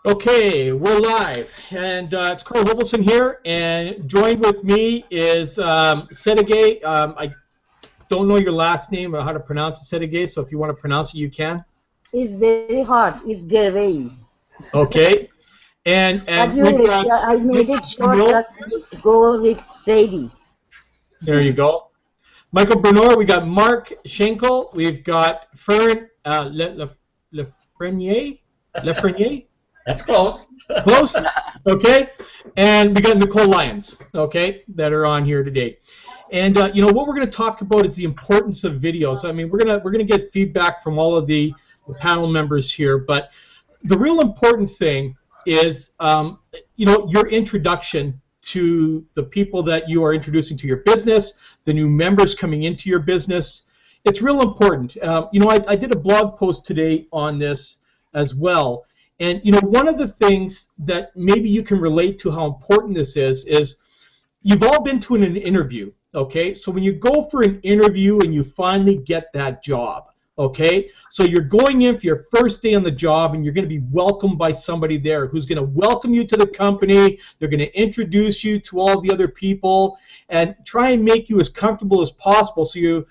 Okay, we're live, and it's Carl Hovelson here, and joined with me is Sedegay. I don't know your last name or how to pronounce it, Sedegay, so if you want to pronounce it, you can. It's very hard. It's Gervais. Okay, But and we've got I made Michael it short. Bernor. Just go with Sadie. There you go. Michael Bernor. We got Mark Schenkel. We've got Fern Lefrenier. Lefrenier. That's close. Close. Okay, and we got Nicole Lyons. Okay, that are on here today. And what we're going to talk about is the importance of videos. I mean, we're gonna get feedback from all of the panel members here, but the real important thing is your introduction to the people that you are introducing to your business, the new members coming into your business. It's real important. I did a blog post today on this as well. And one of the things that maybe you can relate to how important this is you've all been to an interview, okay? So when you go for an interview and you finally get that job, okay? So you're going in for your first day on the job and you're going to be welcomed by somebody there who's going to welcome you to the company. They're going to introduce you to all the other people and try and make you as comfortable as possible so you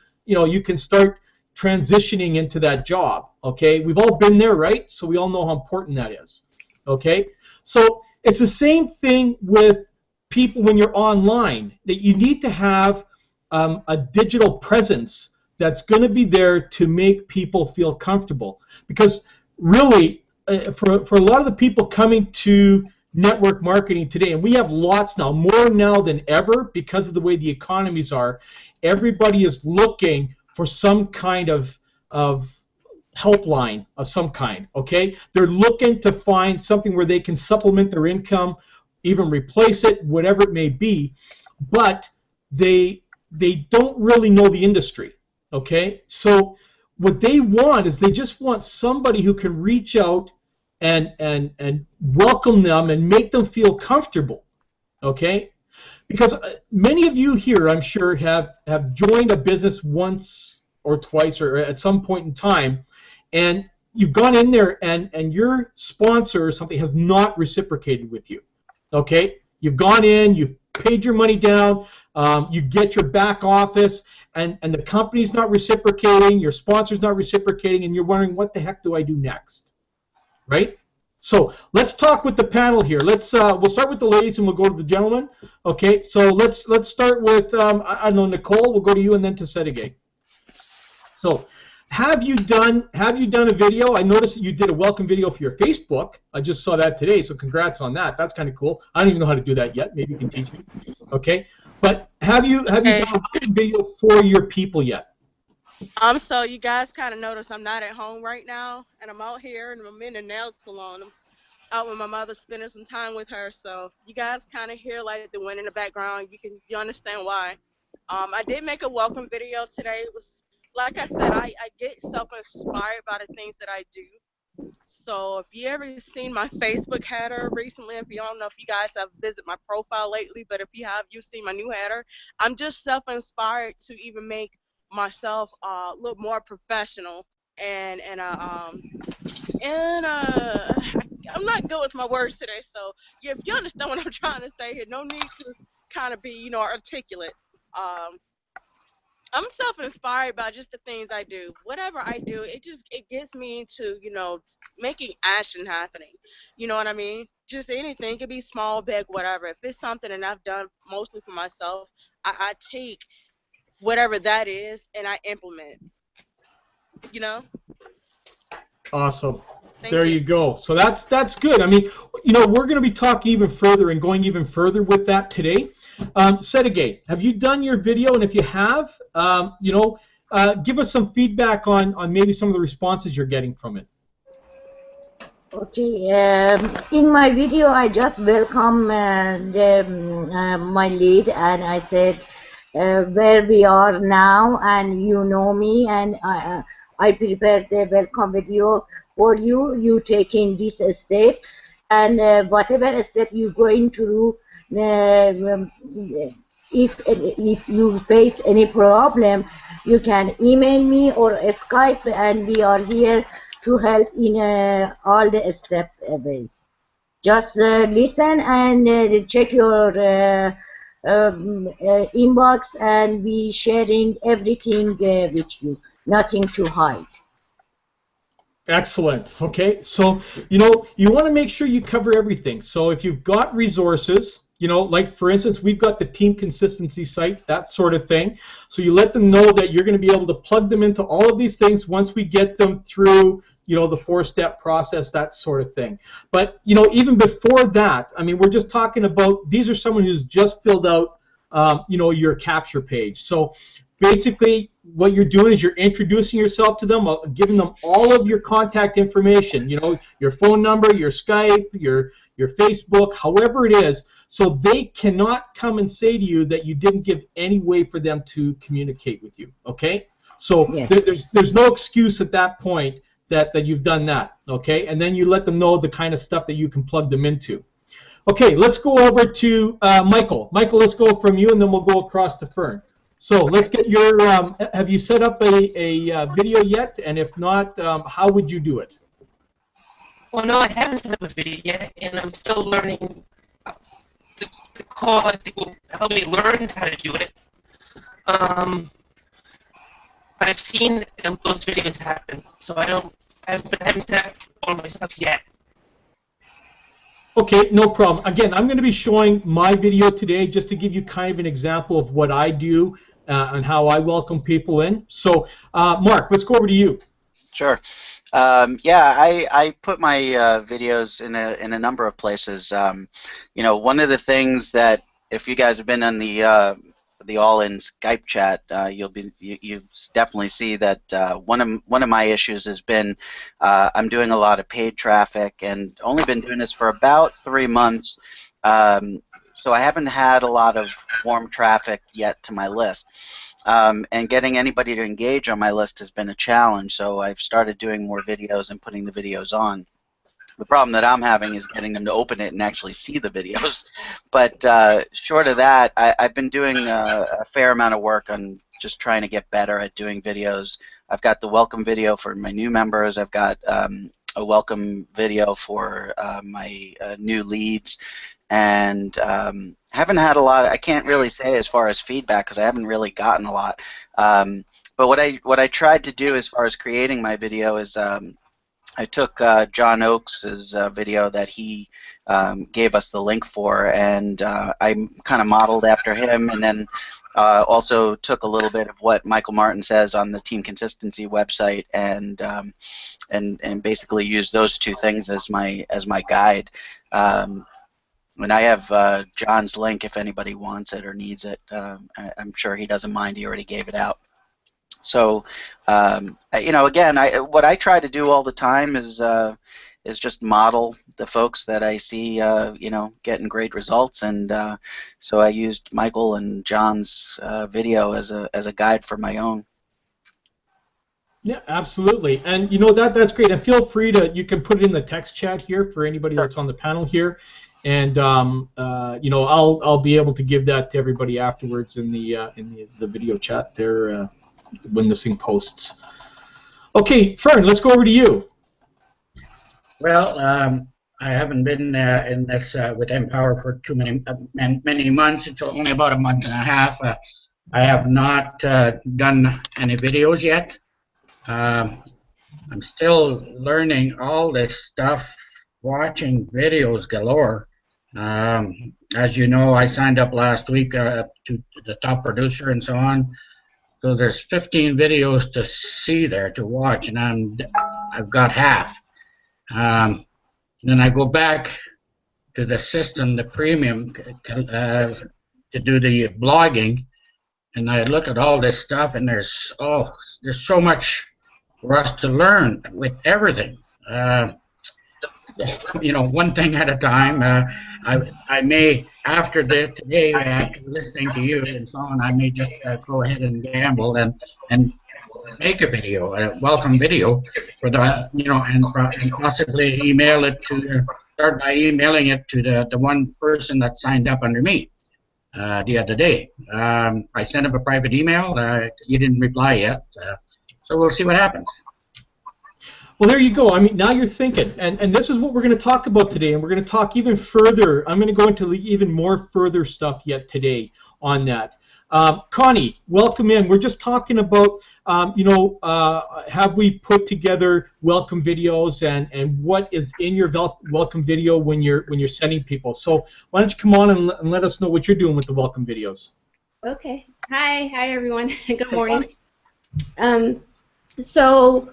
can start transitioning into that job, okay? We've all been there, right? So we all know how important that is, okay? So it's the same thing with people when you're online, that you need to have a digital presence that's going to be there to make people feel comfortable. Because really, for a lot of the people coming to network marketing today, and we have lots now, more now than ever because of the way the economies are, everybody is looking for some kind of helpline of some kind, okay? They're looking to find something where they can supplement their income, even replace it, whatever it may be, but they don't really know the industry, okay? So what they want is they just want somebody who can reach out and welcome them and make them feel comfortable, okay? Because many of you here, I'm sure, have joined a business once or twice or at some point in time, and you've gone in there and your sponsor or something has not reciprocated with you. Okay, you've gone in, you've paid your money down, you get your back office, and the company's not reciprocating, your sponsor's not reciprocating, and you're wondering, what the heck do I do next, right? So let's talk with the panel here. We'll start with the ladies and we'll go to the gentlemen. Okay, so let's start with I don't know, Nicole. We'll go to you and then to Sedegay. So have you done a video? I noticed that you did a welcome video for your Facebook. I just saw that today, so congrats on that. That's kind of cool. I don't even know how to do that yet. Maybe you can teach me. Okay, but have you done a video for your people yet? So you guys kind of notice I'm not at home right now, and I'm out here, and I'm in a nail salon. I'm out with my mother, spending some time with her. So you guys kind of hear like the wind in the background. You understand why. I did make a welcome video today. It was, like I said, I get self-inspired by the things that I do. So if you ever seen my Facebook header recently, if you don't know if you guys have visited my profile lately, but if you have, you've seen my new header. I'm just self-inspired to even make myself look more professional and I'm not good with my words today. So yeah, if you understand what I'm trying to say here, no need to kind of be articulate. Um, I'm self-inspired by just the things I do. Whatever I do, it gets me into, making action happening. You know what I mean? Just anything. It could be small, big, whatever. If it's something that I've done mostly for myself, I take whatever that is and I implement. You know? Awesome. Thank There you. you go. So that's good. I mean, we're going to be talking even further and going even further with that today. Sedegay, have you done your video? And if you have, give us some feedback on maybe some of the responses you're getting from it. Okay. In my video, I just welcome my lead, and I said where we are now, and you know me, and I prepared the welcome video for you. You taking this step, and whatever step you're going to do, if you face any problem, you can email me or Skype, and we are here to help in all the step away. Just listen and check your inbox, and we sharing everything with you. Nothing to hide. Excellent. Okay, so you know you want to make sure you cover everything. So if you've got resources, you know, like for instance, we've got the team consistency site, that sort of thing. So you let them know that you're going to be able to plug them into all of these things once we get them through, you know, the 4-step process, that sort of thing. But you know, even before that, I mean, we're just talking about these are someone who's just filled out, you know, your capture page. So basically what you're doing is you're introducing yourself to them, giving them all of your contact information, you know, your phone number, your Skype, your Facebook, however it is, so they cannot come and say to you that you didn't give any way for them to communicate with you, okay? So Yes. there's no excuse at that point that you've done that, okay? And then you let them know the kind of stuff that you can plug them into. Okay, let's go over to Michael. Michael, let's go from you, and then we'll go across to Fern. So let's get your, have you set up a video yet? And if not, how would you do it? Well, no, I haven't set up a video yet, and I'm still learning. The call, I think, will help me learn how to do it. I've seen those videos happen, so I haven't set up one myself yet. Okay, no problem. Again, I'm going to be showing my video today just to give you kind of an example of what I do and how I welcome people in. So, Mark, let's go over to you. Sure. Yeah, I put my videos in a number of places. You know, one of the things that, if you guys have been on the All-In Skype chat, you definitely see that one of my issues has been I'm doing a lot of paid traffic, and only been doing this for about 3 months. So I haven't had a lot of warm traffic yet to my list. And getting anybody to engage on my list has been a challenge, so I've started doing more videos and putting the videos on. The problem that I'm having is getting them to open it and actually see the videos. But short of that, I've been doing a fair amount of work on just trying to get better at doing videos. I've got the welcome video for my new members. I've got a welcome video for my new leads. And haven't had a lot. I can't really say as far as feedback because I haven't really gotten a lot. But what I tried to do as far as creating my video is I took John Oakes' video that he gave us the link for, and I kind of modeled after him, and then also took a little bit of what Michael Martin says on the Team Consistency website, and basically used those two things as my guide. And I have John's link if anybody wants it or needs it. I'm sure he doesn't mind. He already gave it out. So, you know, again, what I try to do all the time is just model the folks that I see, you know, getting great results. And so I used Michael and John's video as a guide for my own. Yeah, absolutely. And you know that's great. And feel free to, you can put it in the text chat here for anybody that's on the panel here. And you know, I'll be able to give that to everybody afterwards in the video chat there when this thing posts. Okay, Fern, let's go over to you. Well, I haven't been in this with Empower for too many months. It's only about a month and a half. I have not done any videos yet. I'm still learning all this stuff, watching videos galore. As you know, I signed up last week to the Top Producer and so on. So there's 15 videos to see there, to watch, and I've got half. Then I go back to the system, the premium, to do the blogging, and I look at all this stuff, and there's so much for us to learn with everything. You know, one thing at a time. I may, after today, after listening to you and so on, I may just go ahead and gamble and make a video, a welcome video for the, you know, and possibly email it to, start by emailing it to the one person that signed up under me the other day. I sent him a private email. He didn't reply yet, so we'll see what happens. Well, there you go. I mean, now you're thinking, and this is what we're going to talk about today, and we're going to talk even further. I'm going to go into even more further stuff yet today on that. Connie, welcome in. We're just talking about, have we put together welcome videos and what is in your welcome video when you're sending people. So why don't you come on and let us know what you're doing with the welcome videos. Okay. Hi everyone. Good morning. So,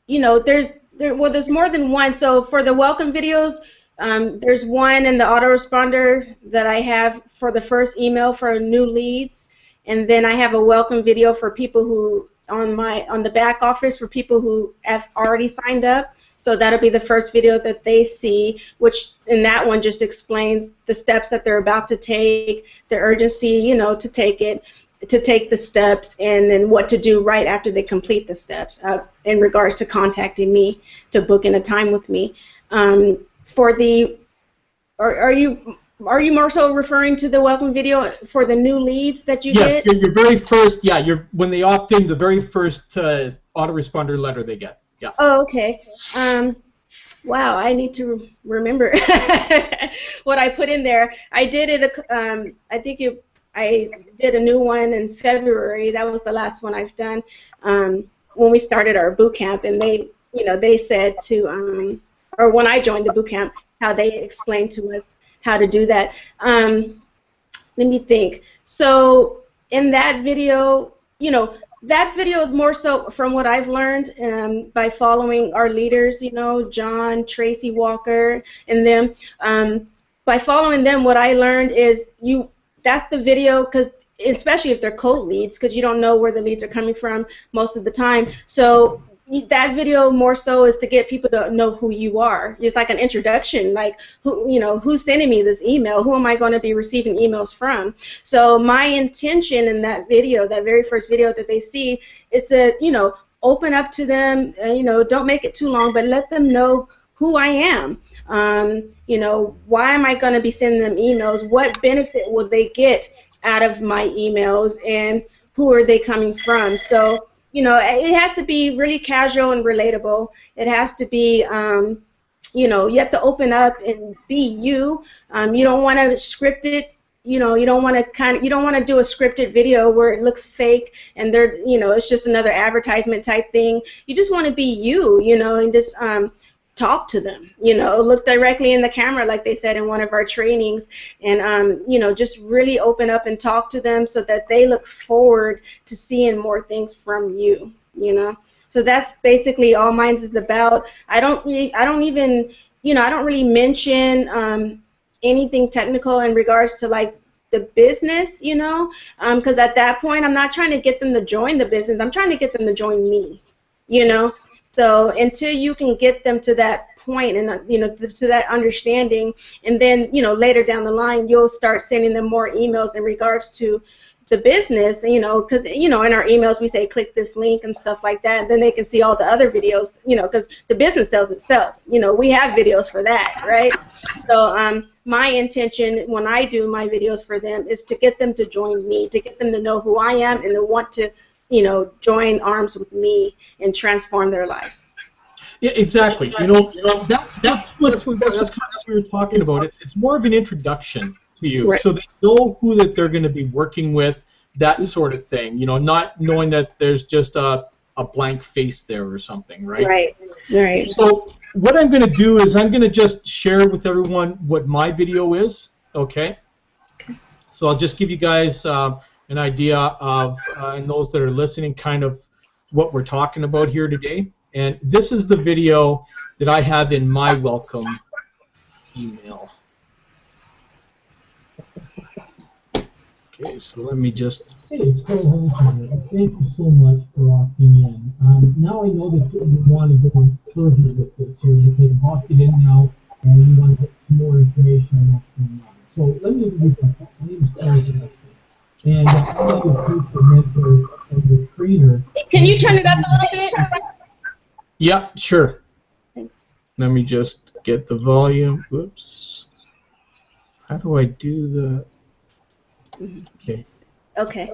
there's more than one. So for the welcome videos, there's one in the autoresponder that I have for the first email for new leads, and then I have a welcome video for people who on the back office for people who have already signed up. So that'll be the first video that they see, which in that one just explains the steps that they're about to take, the urgency, to take the steps, and then what to do right after they complete the steps in regards to contacting me to book in a time with me. For the, are you more so referring to the welcome video for the new leads that you get? Yes, your very first, when they opt in, the very first autoresponder letter they get. Yeah. Oh, okay. Wow, I need to remember what I put in there. I did it. I did a new one in February. That was the last one I've done when we started our boot camp, and they said to, or when I joined the boot camp, how they explained to us how to do that. Let me think. So in that video, that video is more so from what I've learned by following our leaders, John, Tracy Walker, and them. By following them, what I learned is that's the video, because especially if they're cold leads, because you don't know where the leads are coming from most of the time. So that video more so is to get people to know who you are. It's like an introduction, like who's sending me this email? Who am I going to be receiving emails from? So my intention in that video, that very first video that they see, is to open up to them. Don't make it too long, but let them know who I am. Why am I going to be sending them emails? What benefit will they get out of my emails, and who are they coming from? So it has to be really casual and relatable. It has to be, you have to open up and be you. You don't want to script it. You don't want to do a scripted video where it looks fake and it's just another advertisement type thing. You just want to be you, and just talk to them, look directly in the camera like they said in one of our trainings, and just really open up and talk to them so that they look forward to seeing more things from you, So that's basically all mine is about. I don't really mention anything technical in regards to like the business, because at that point I'm not trying to get them to join the business. I'm trying to get them to join me, So until you can get them to that point and to that understanding, and then later down the line you'll start sending them more emails in regards to the business, because in our emails we say click this link and stuff like that, and then they can see all the other videos, because the business sells itself. We have videos for that, right? So my intention when I do my videos for them is to get them to join me, to get them to know who I am and to want to join arms with me and transform their lives. Yeah, exactly. That's what we were talking about. It's more of an introduction to you, right. So they know who that they're going to be working with, that sort of thing. Not knowing that there's just a blank face there or something, right? Right. So what I'm going to do is I'm going to just share with everyone what my video is. Okay. So I'll just give you guys an idea of, and those that are listening, kind of what we're talking about here today. And this is the video that I have in my welcome email. Okay, so let me just... Hey, thank you so much for opting in. Now I know that you want to go further with this here because you've opted in now and you want to get some more information on what's going on. So let me introduce myself. My name is Terry Gillespie. And I'm the future mentor and the trainer. Can you turn it up a little bit? Yeah, sure. Thanks. Let me just get the volume. Whoops. How do I do the... Okay. Okay.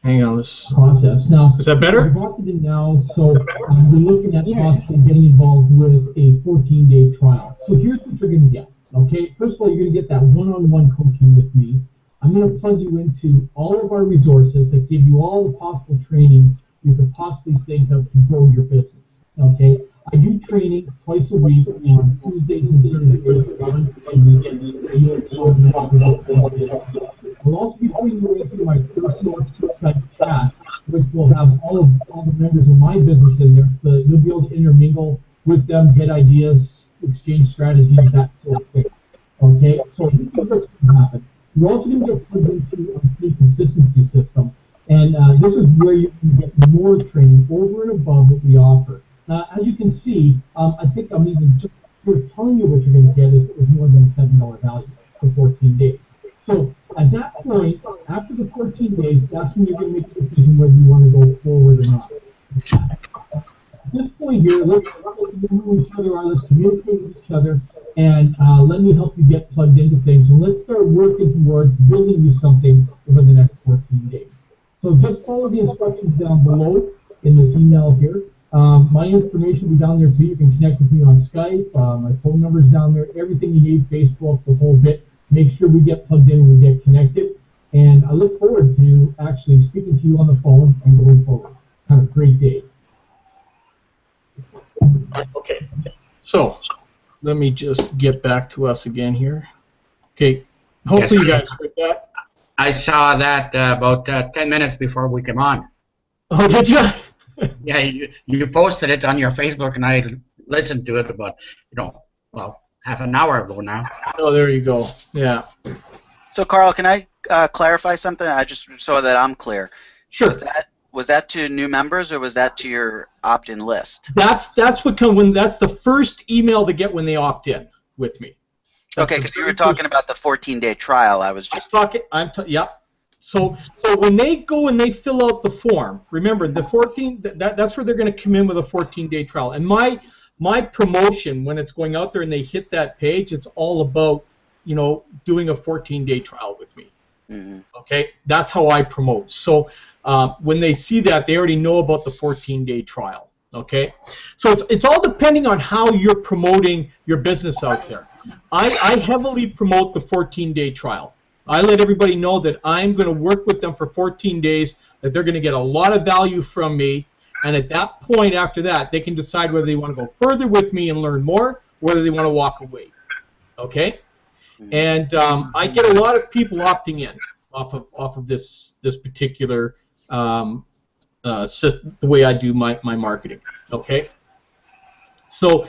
Hang on, this process. Now, is that better? I've opted in now, so we're looking at possibly getting involved with a 14-day trial. So here's what you're going to get. Okay, first of all, you're going to get that one-on-one coaching with me. I'm going to plug you into all of our resources that give you all the possible training you could possibly think of to grow your business. Okay, I do training twice a week on Tuesdays and Thursdays. We'll also be putting you into my personal Skype chat, which will have all the members of my business in there, so that you'll be able to intermingle with them, get ideas, exchange strategies, that sort of thing. Okay, so this is what's going to happen. You're also going to get plugged into a free consistency system, and this is where you can get more training over and above what we offer. As you can see, I think I'm even just here telling you what you're going to get is more than a $7 value for 14 days. So at that point, after the 14 days, that's when you're going to make a decision whether you want to go forward or not. At this point here, let's know who each other are, let's communicate with each other, and let me help you get plugged into things, and let's start working towards building you something over the next 14 days. So just follow the instructions down below in this email here. My information will be down there too. You can connect with me on Skype. My phone number is down there. Everything you need, Facebook, the whole bit. Make sure we get plugged in and we get connected. And I look forward to actually speaking to you on the phone and going forward. Have a great day. Okay. So let me just get back to us again here. Okay. Hopefully you guys heard that. I saw that about 10 minutes before we came on. Oh, did you? Yeah, you posted it on your Facebook, and I listened to it about, well, half an hour ago now. Oh, there you go. Yeah. So, Carl, can I clarify something? I just so that I'm clear. Sure. Was that to new members, or was that to your opt-in list? That's the first email they get when they opt in with me. Okay, because you were talking about the 14-day trial. I was just talking. Yeah. So when they go and they fill out the form, remember the 14. That's where they're going to come in with a 14-day trial. And my promotion when it's going out there and they hit that page, it's all about doing a 14-day trial with me. Mm-hmm. Okay, that's how I promote. So when they see that, they already know about the 14-day trial. Okay, so it's all depending on how you're promoting your business out there. I heavily promote the 14-day trial. I let everybody know that I'm going to work with them for 14 days, that they're going to get a lot of value from me, and at that point after that, they can decide whether they want to go further with me and learn more, or whether they want to walk away. Okay? And I get a lot of people opting in off of this particular system, the way I do my marketing. Okay? So,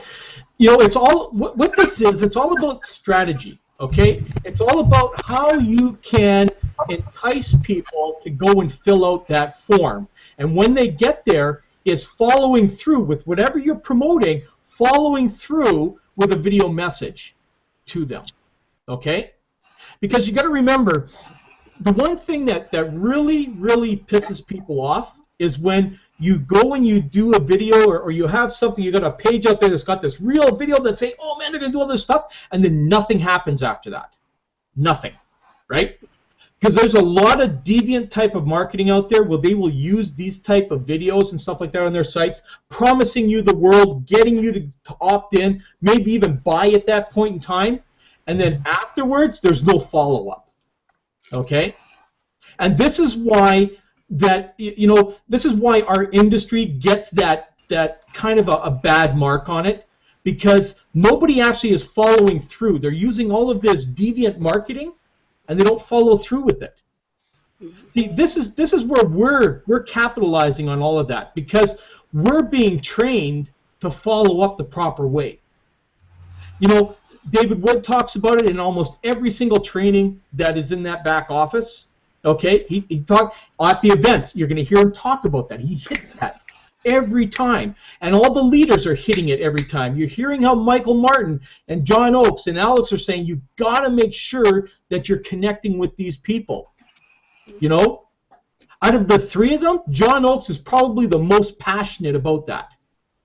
it's all what this is. It's all about strategy. Okay, it's all about how you can entice people to go and fill out that form. And when they get there, it's following through with whatever you're promoting, following through with a video message to them. Okay? Because you got to remember, the one thing that really, really pisses people off is when you go and you do a video or you have something, you got a page out there that's got this real video that's saying, oh man, they're going to do all this stuff, and then nothing happens after that. Nothing, right? Because there's a lot of deviant type of marketing out there where they will use these type of videos and stuff like that on their sites, promising you the world, getting you to opt in, maybe even buy at that point in time, and then afterwards there's no follow-up. Okay? And this is why this is why our industry gets that kind of a bad mark on it, because nobody actually is following through. They're using all of this deviant marketing, and they don't follow through with it. See, this is where we're capitalizing on all of that, because we're being trained to follow up the proper way. David Wood talks about it in almost every single training that is in that back office. Okay, he talked at the events. You're going to hear him talk about that. He hits that every time, and all the leaders are hitting it every time. You're hearing how Michael Martin and John Oakes and Alex are saying you've got to make sure that you're connecting with these people. Out of the three of them, John Oakes is probably the most passionate about that.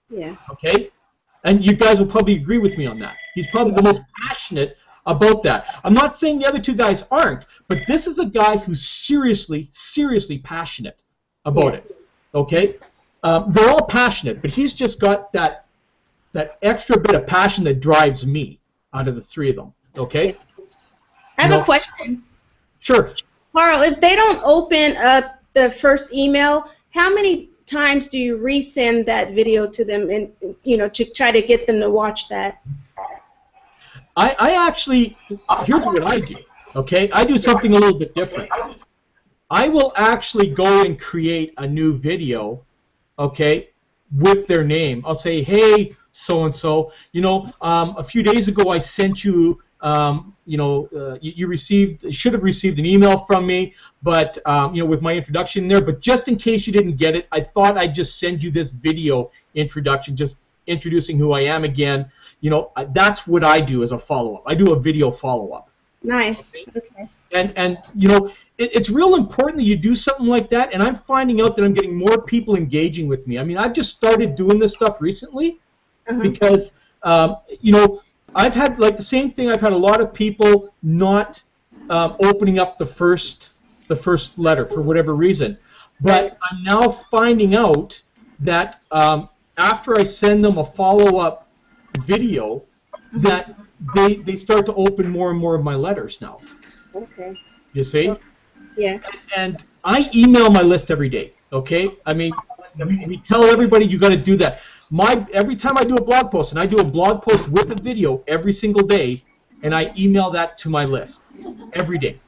Yeah. Okay, and you guys will probably agree with me on that. He's probably the most passionate about that. I'm not saying the other two guys aren't, but this is a guy who's seriously, seriously passionate about it. Okay? They're all passionate, but he's just got that extra bit of passion that drives me out of the three of them. Okay? I have a question. Sure. Carl, if they don't open up the first email, how many times do you resend that video to them, and to try to get them to watch that? I actually, here's what I do. Okay, I do something a little bit different. I will actually go and create a new video, okay, with their name. I'll say, hey, so and so, a few days ago I sent you. You should have received an email from me, but with my introduction there. But just in case you didn't get it, I thought I'd just send you this video introduction, just introducing who I am again. That's what I do as a follow-up. I do a video follow-up. Nice. Okay. And it's real important that you do something like that. And I'm finding out that I'm getting more people engaging with me. I mean, I've just started doing this stuff recently because I've had the same thing. I've had a lot of people not opening up the first letter for whatever reason, but I'm now finding out that after I send them a follow-up video, that they start to open more and more of my letters now. Okay. You see? Yeah. And I email my list every day. Okay. I mean, we tell everybody you got to do that. Every time I do a blog post, and I do a blog post with a video every single day, and I email that to my list every day.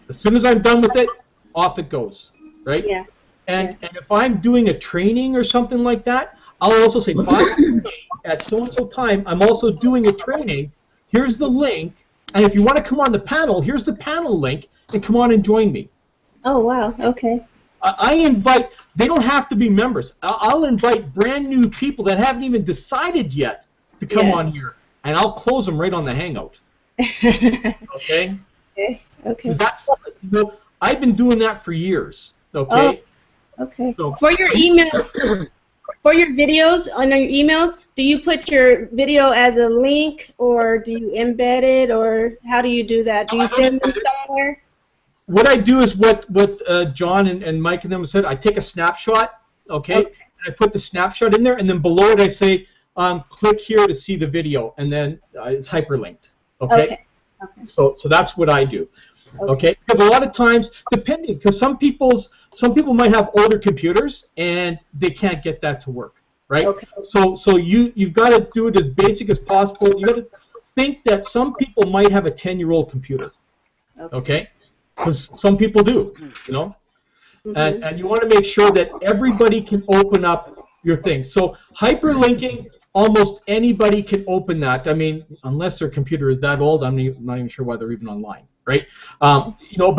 As soon as I'm done with it, off it goes, right? Yeah. And if I'm doing a training or something like that, I'll also say, by the way, at so-and-so time, I'm also doing a training. Here's the link, and if you want to come on the panel, here's the panel link, and come on and join me. Oh, wow. Okay. I invite, they don't have to be members. I'll invite brand new people that haven't even decided yet to come on here, and I'll close them right on the Hangout. Okay? Okay. That's, I've been doing that for years. Okay? Oh, okay. So, for your emails, for your videos on your emails, do you put your video as a link, or do you embed it, or how do you do that? Do you send them somewhere? What I do is what John and Mike and them said. I take a snapshot, okay? And I put the snapshot in there, and then below it I say, click here to see the video, and then it's hyperlinked, okay? Okay. So that's what I do, okay? Because a lot of times, depending, because some people might have older computers and they can't get that to work, right? Okay. So you've got to do it as basic as possible. You got to think that some people might have a 10-year-old computer, okay? Because some people do, and you want to make sure that everybody can open up your thing. So hyperlinking, almost anybody can open that. I mean, unless their computer is that old, I'm not even sure why they're even online, right? But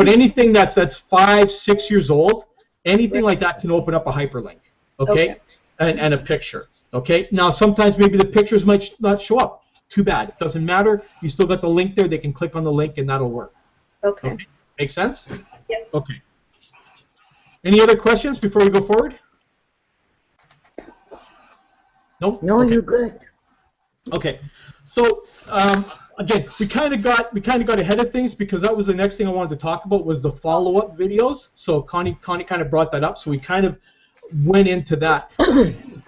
anything that's 5, 6 years old, anything like that can open up a hyperlink, okay? And a picture, okay? Now, sometimes maybe the pictures might not show up. Too bad. It doesn't matter. You still got the link there. They can click on the link, and that'll work. Okay. Make sense? Yes. Okay. Any other questions before we go forward? Nope? No, okay. You're good. Okay. So again, we kind of got ahead of things because that was the next thing I wanted to talk about was the follow-up videos. So Connie kind of brought that up. So we kind of went into that.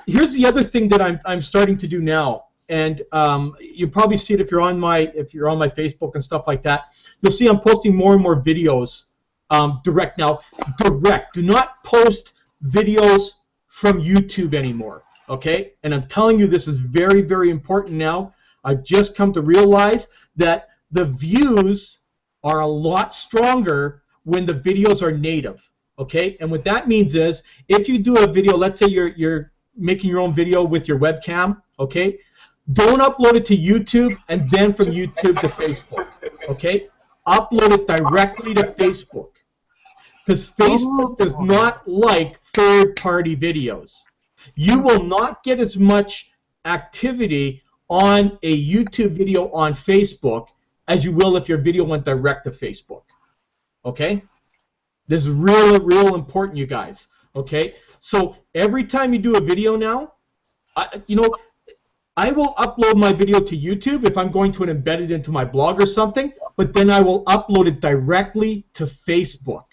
Here's the other thing that I'm starting to do now. And you probably see it if you're on my Facebook and stuff like that. You'll see I'm posting more and more videos direct now. Direct. Do not post videos from YouTube anymore. Okay? And I'm telling you, this is very, very important now. I've just come to realize that the views are a lot stronger when the videos are native. Okay? And what that means is, if you do a video, let's say you're making your own video with your webcam. Okay? Don't upload it to YouTube and then from YouTube to Facebook, okay? Upload it directly to Facebook because Facebook does not like third-party videos. You will not get as much activity on a YouTube video on Facebook as you will if your video went direct to Facebook, okay? This is real important, you guys, okay? So every time you do a video now, I will upload my video to YouTube if I'm going to embed it into my blog or something, but then I will upload it directly to Facebook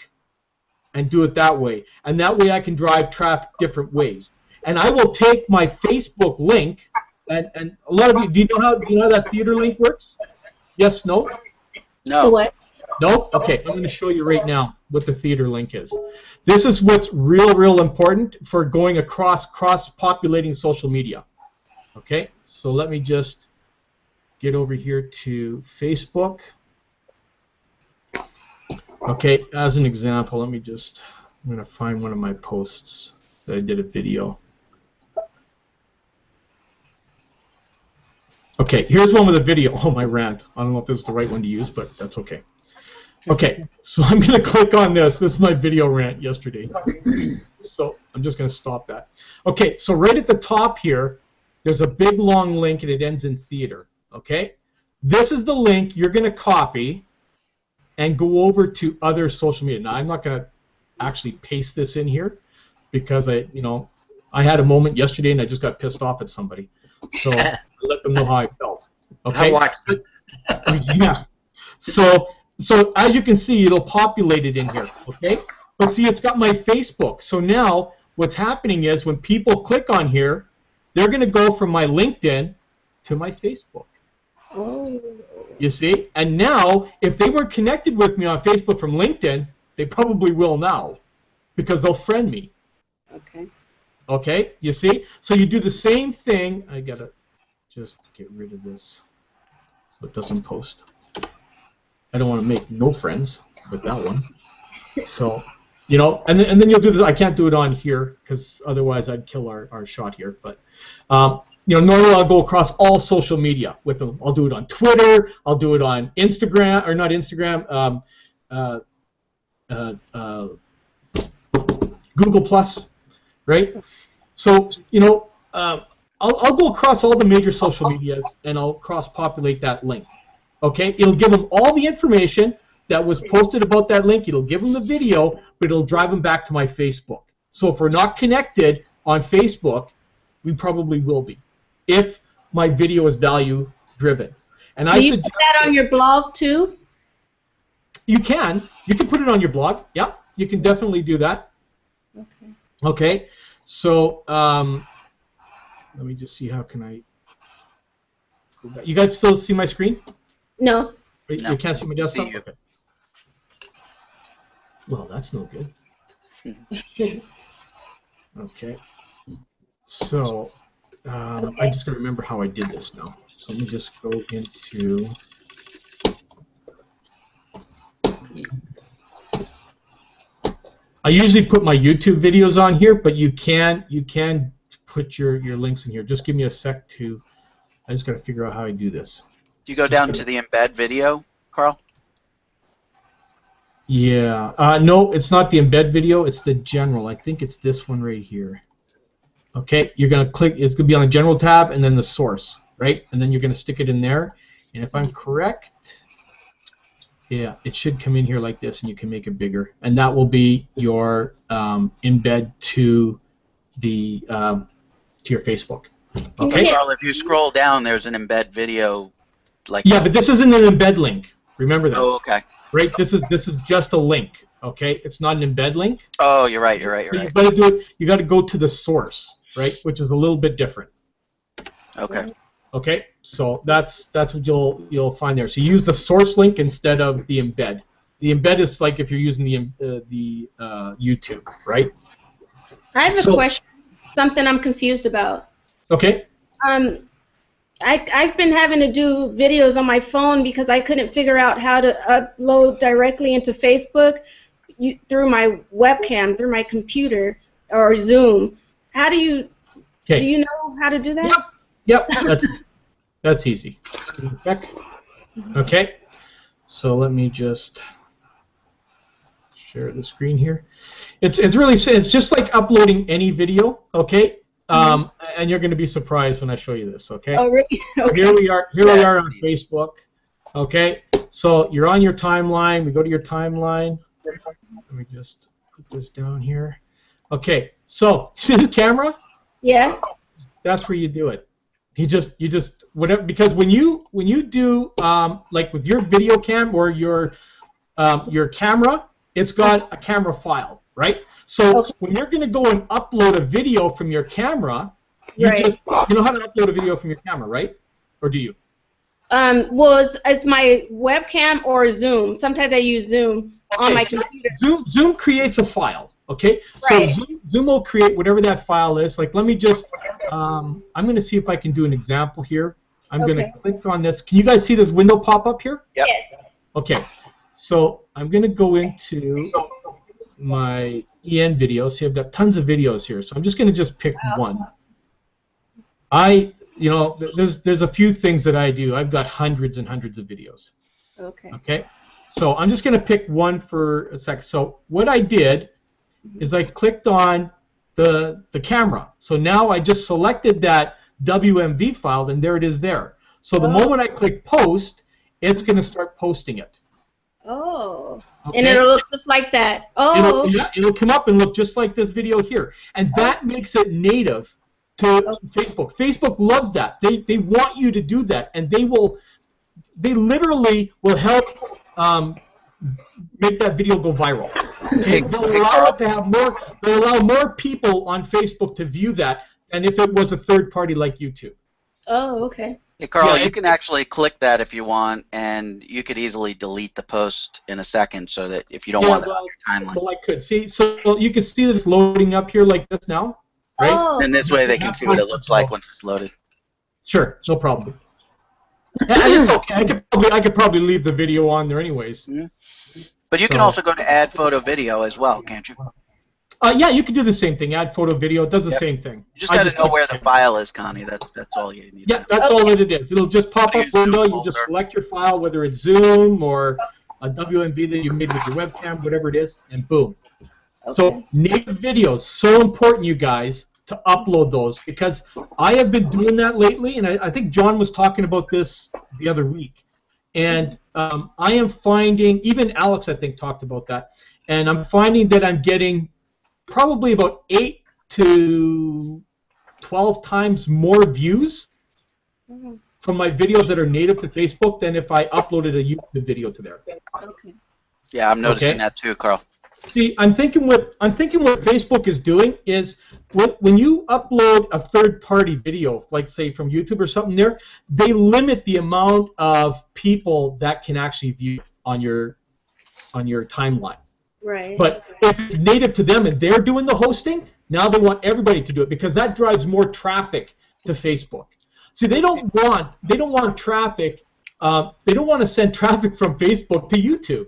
and do it that way. And that way I can drive traffic different ways. And I will take my Facebook link, and a lot of you, do you know how that theater link works? Yes, no? No. What? No? Okay, I'm going to show you right now what the theater link is. This is what's real important for going across cross-populating social media. Okay, so let me just get over here to Facebook. Okay, as an example, I'm going to find one of my posts that I did a video. Okay, here's one with a video. Oh, my rant. I don't know if this is the right one to use, but that's okay. Okay, so I'm going to click on this. This is my video rant yesterday. So I'm just going to stop that. Okay, so right at the top here, there's a big long link and it ends in theater. Okay, this is the link you're going to copy and go over to other social media. Now I'm not going to actually paste this in here because I had a moment yesterday and I just got pissed off at somebody. So I let them know how I felt. Okay. I watched it. Yeah. So as you can see, it'll populate it in here. Okay. But see, it's got my Facebook. So now what's happening is when people click on here, they're going to go from my LinkedIn to my Facebook. Oh. You see? And now, if they weren't connected with me on Facebook from LinkedIn, they probably will now because they'll friend me. Okay. Okay? You see? So you do the same thing. I got to just get rid of this so it doesn't post. I don't want to make no friends with that one. So, and then you'll do this. I can't do it on here because otherwise I'd kill our shot here. But, normally I'll go across all social media with them. I'll do it on Twitter. I'll do it on Instagram, or not Instagram, Google Plus, right? So, I'll go across all the major social medias and I'll cross-populate that link. Okay? It'll give them all the information that was posted about that link. It'll give them the video, but it'll drive them back to my Facebook. So if we're not connected on Facebook, we probably will be, if my video is value-driven. And Do you put that on your blog too? You can. You can put it on your blog. Yeah, you can definitely do that. Okay. Okay. So let me just see, how can I go back? You guys still see my screen? No. You can't see my desktop? See you. Okay. Well, that's no good. Okay. So I just got to remember how I did this now. So let me just go into... I usually put my YouTube videos on here, but you can put your links in here. Just give me a sec to... I just got to figure out how I do this. Do you go down to the embed video, Carl? Yeah. No, it's not the embed video. It's the general. I think it's this one right here. Okay. You're going to click. It's going to be on a general tab and then the source, right? And then you're going to stick it in there. And if I'm correct, yeah, it should come in here like this, and you can make it bigger. And that will be your embed to the to your Facebook. Okay. Carl, if you scroll down, there's an embed video. Yeah, but this isn't an embed link. Remember that. Oh, okay. Right. This is just a link. Okay. It's not an embed link. Oh, you're right. You're right. So you got to do it. You got to go to the source, right, which is a little bit different. Okay. Okay. So that's what you'll find there. So you use the source link instead of the embed. The embed is like if you're using the YouTube, right? I have a question. Something I'm confused about. Okay. I've been having to do videos on my phone because I couldn't figure out how to upload directly into Facebook through my webcam, through my computer, or Zoom. How do you know how to do that? Yep. That's easy. Okay. So let me just share the screen here. It's just like uploading any video. Okay. And you're going to be surprised when I show you this, okay? Oh, really? Okay. Here we are on Facebook, okay? So you're on your timeline. We go to your timeline. Let me just put this down here. Okay, so see this camera? Yeah. That's where you do it. You just whatever, because when you do like with your video cam or your camera, it's got a camera file, right? So when you're going to go and upload a video from your camera, you know how to upload a video from your camera, right? Or do you? Well, it's my webcam or Zoom. Sometimes I use Zoom on my computer. Zoom creates a file, okay? Right. So Zoom will create whatever that file is. Like, let me just, I'm going to see if I can do an example here. I'm going to click on this. Can you guys see this window pop up here? Yep. Yes. Okay. So I'm going to go into my EN video. See, I've got tons of videos here. So I'm just going to pick one. You know, there's a few things that I do. I've got hundreds and hundreds of videos. Okay. Okay. So I'm just going to pick one for a sec. So what I did is I clicked on the camera. So now I just selected that WMV file, and there it is there. So the moment I click post, it's going to start posting it. Oh. Okay? And it'll look just like that. Oh. It'll come up and look just like this video here. And that makes it native to Facebook. Facebook loves that. They want you to do that, and they literally will help make that video go viral. Okay? They'll allow it to have more. They'll allow more people on Facebook to view that than if it was a third party like YouTube. Oh, okay. Hey, Carl, you can actually click that if you want, and you could easily delete the post in a second, so that if you don't want it on your timeline. Well, I could see. So you can see that it's loading up here like this now, right? Oh. And this way they can see what it looks like once it's loaded. Sure, no problem. And it's okay. I could probably leave the video on there anyways. Mm-hmm. But you can also go to add photo video as well, can't you? Yeah, you can do the same thing. Add photo video. It does the same thing. You just got to know where the file is, Connie. That's all you need. Yeah, that's all that it is. It'll just pop up window. You just select your file, whether it's Zoom or a WMV that you made with your webcam, whatever it is, and boom. So native videos, so important, you guys, to upload those, because I have been doing that lately, and I think John was talking about this the other week. And I am finding, even Alex, I think, talked about that, and I'm finding that I'm getting probably about 8 to 12 times more views from my videos that are native to Facebook than if I uploaded a YouTube video to there. Okay. Yeah, I'm noticing that too, Carl. See, I'm thinking what Facebook is doing is when you upload a third-party video, like say from YouTube or something there, they limit the amount of people that can actually view on your timeline. Right. But if it's native to them and they're doing the hosting, now they want everybody to do it, because that drives more traffic to Facebook. See, they don't want traffic. They don't want to send traffic from Facebook to YouTube.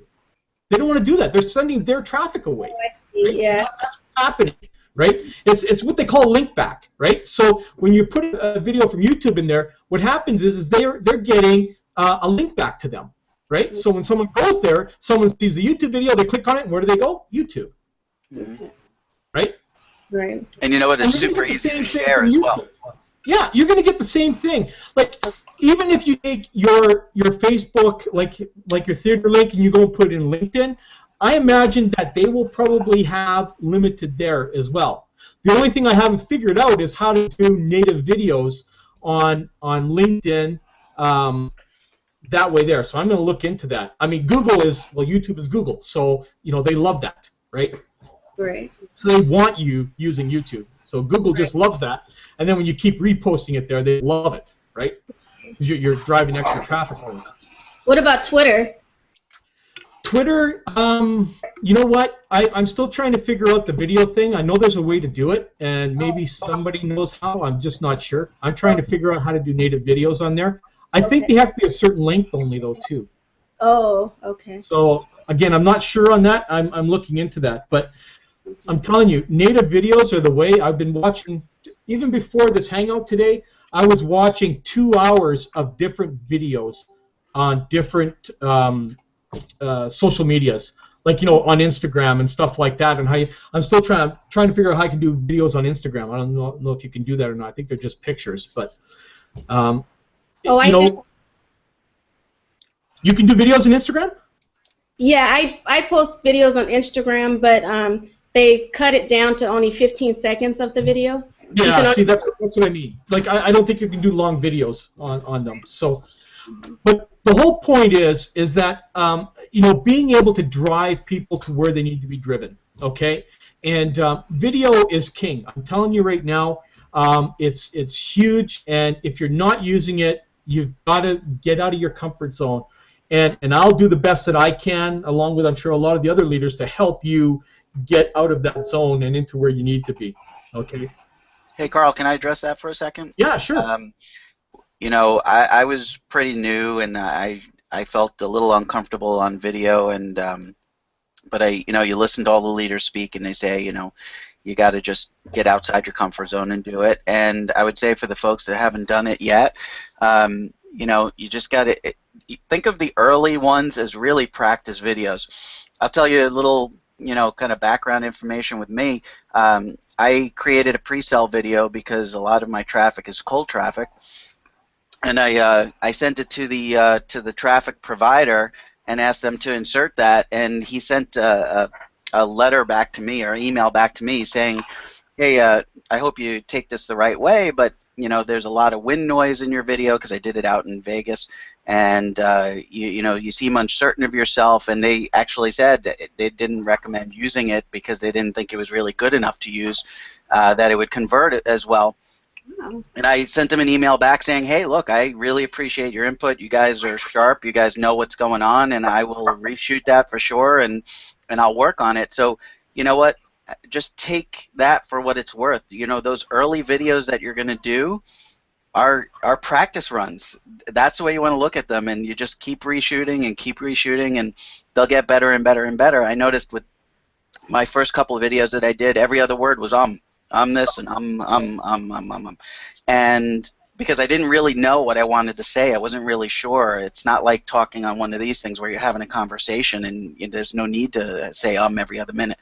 They don't want to do that. They're sending their traffic away. Oh, I see. Right? Yeah. That's what's happening, right? It's what they call link back, right? So when you put a video from YouTube in there, what happens is they're getting a link back to them. Right? So when someone goes there, someone sees the YouTube video, they click on it, and where do they go? YouTube. Mm-hmm. Right? Right. And you know what? It's super easy to share as well. Yeah, you're going to get the same thing. Like, even if you take your Facebook, like your theater link, and you go and put it in LinkedIn, I imagine that they will probably have limited there as well. The only thing I haven't figured out is how to do native videos on LinkedIn. That way there. So I'm going to look into that. I mean, YouTube is Google, so they love that, right? Right. So they want you using YouTube. So Google just loves that, and then when you keep reposting it there, they love it, right? Because you're driving extra traffic. What about Twitter? Twitter, you know what? I'm still trying to figure out the video thing. I know there's a way to do it, and maybe somebody knows how. I'm just not sure. I'm trying to figure out how to do native videos on there. I think they have to be a certain length only, though, too. Oh, okay. So, again, I'm not sure on that. I'm looking into that. But I'm telling you, native videos are the way. I've been watching, even before this Hangout today, I was watching 2 hours of different videos on different social medias, like, on Instagram and stuff like that. And I'm still trying to figure out how I can do videos on Instagram. I don't know if you can do that or not. I think they're just pictures. But, you can do videos on Instagram? Yeah, I post videos on Instagram, but they cut it down to only 15 seconds of the video. Yeah, see, that's what I mean. Like, I don't think you can do long videos on them. So, but the whole point is that you know, being able to drive people to where they need to be driven. Okay, and video is king. I'm telling you right now, it's huge. And if you're not using it, you've got to get out of your comfort zone. And I'll do the best that I can, along with, I'm sure, a lot of the other leaders, to help you get out of that zone and into where you need to be. Okay. Hey, Carl, can I address that for a second? Yeah, sure. You know, I was pretty new, and I felt a little uncomfortable on video, and but you know, you listen to all the leaders speak, and they say, you know, you got to just get outside your comfort zone and do it. And I would say for the folks that haven't done it yet, you know, you just got to think of the early ones as really practice videos. I'll tell you a little, you know, kind of background information with me. I created a pre-sale video because a lot of my traffic is cold traffic, and I sent it to the traffic provider and asked them to insert that, and he sent a letter back to me, or email back to me, saying, hey, I hope you take this the right way, but you know, there's a lot of wind noise in your video, because I did it out in Vegas, and you know, you seem uncertain of yourself, and they actually said that they didn't recommend using it because they didn't think it was really good enough to use, that it would convert it as well. And I sent them an email back saying, hey, look, I really appreciate your input. You guys are sharp. You guys know what's going on, and I will reshoot that for sure, and I'll work on it. So, you know what? Just take that for what it's worth. You know, those early videos that you're going to do are practice runs. That's the way you want to look at them, and you just keep reshooting, and they'll get better and better and better. I noticed with my first couple of videos that I did, every other word was this and and because I didn't really know what I wanted to say, I wasn't really sure. It's not like talking on one of these things where you're having a conversation and there's no need to say every other minute.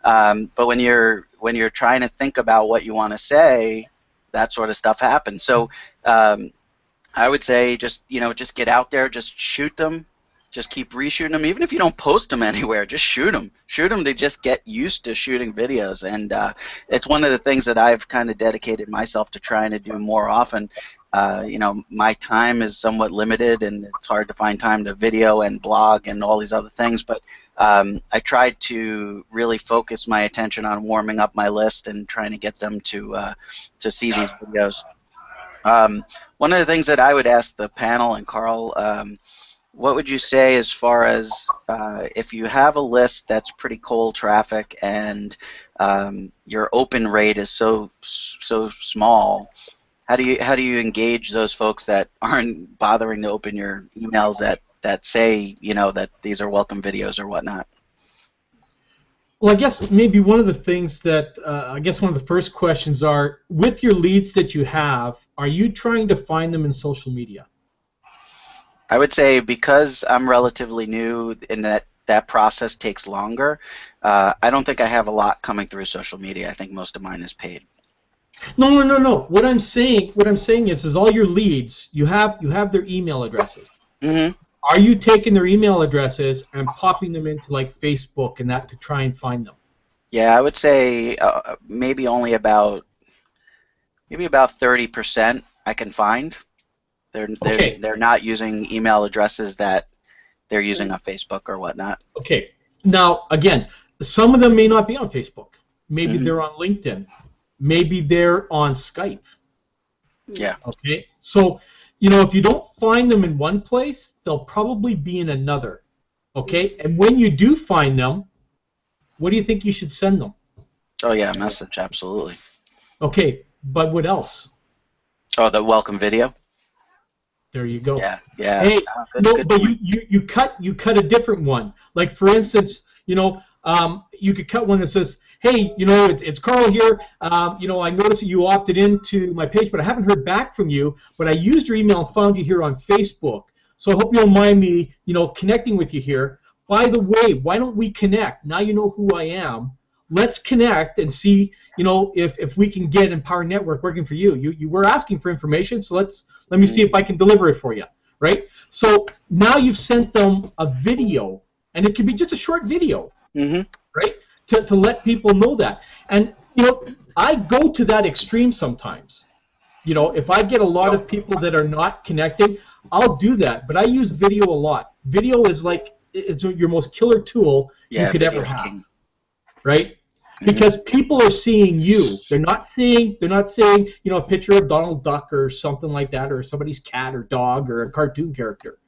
But when you're trying to think about what you want to say, that sort of stuff happens. So I would say just get out there, just shoot them. Just keep reshooting them. Even if you don't post them anywhere, just shoot them. Shoot them to just get used to shooting videos. And it's one of the things that I've kind of dedicated myself to trying to do more often. You know, my time is somewhat limited, and it's hard to find time to video and blog and all these other things. But I tried to really focus my attention on warming up my list and trying to get them to see these videos. One of the things that I would ask the panel and Carl, what would you say as far as if you have a list that's pretty cold traffic and your open rate is so small? How do you engage those folks that aren't bothering to open your emails that say, you know, that these are welcome videos or whatnot? Well, I guess maybe one of the things that I guess one of the first questions are, with your leads that you have, are you trying to find them in social media? I would say because I'm relatively new and that process takes longer, I don't think I have a lot coming through social media. I think most of mine is paid. No. What I'm saying is all your leads, you have their email addresses. Mm-hmm. Are you taking their email addresses and popping them into like Facebook and that to try and find them? Yeah, I would say maybe only about 30% I can find. They're not using email addresses that they're using on Facebook or whatnot. Okay. Now, again, some of them may not be on Facebook. Maybe they're on LinkedIn. Maybe they're on Skype. Yeah. Okay. So, you know, if you don't find them in one place, they'll probably be in another. Okay. And when you do find them, what do you think you should send them? Oh yeah, message, absolutely. Okay, but what else? Oh, the welcome video. There you go. Yeah. Hey, but you cut a different one. Like for instance, you know, you could cut one that says, "Hey, you know, it's Carl here. You know, I noticed that you opted into my page, but I haven't heard back from you. But I used your email and found you here on Facebook. So I hope you don't mind me, you know, connecting with you here. By the way, why don't we connect? Now you know who I am. Let's connect and see, you know, if we can get Empower Network working for you. You were asking for information, so let me see if I can deliver it for you, right? So now you've sent them a video, and it could be just a short video, right, to let people know that. And you know, I go to that extreme sometimes. You know, if I get a lot of people that are not connecting, I'll do that. But I use video a lot. Video is like it's your most killer tool you could ever have, right? Because people are seeing you. They're not seeing, you know, a picture of Donald Duck or something like that, or somebody's cat or dog or a cartoon character,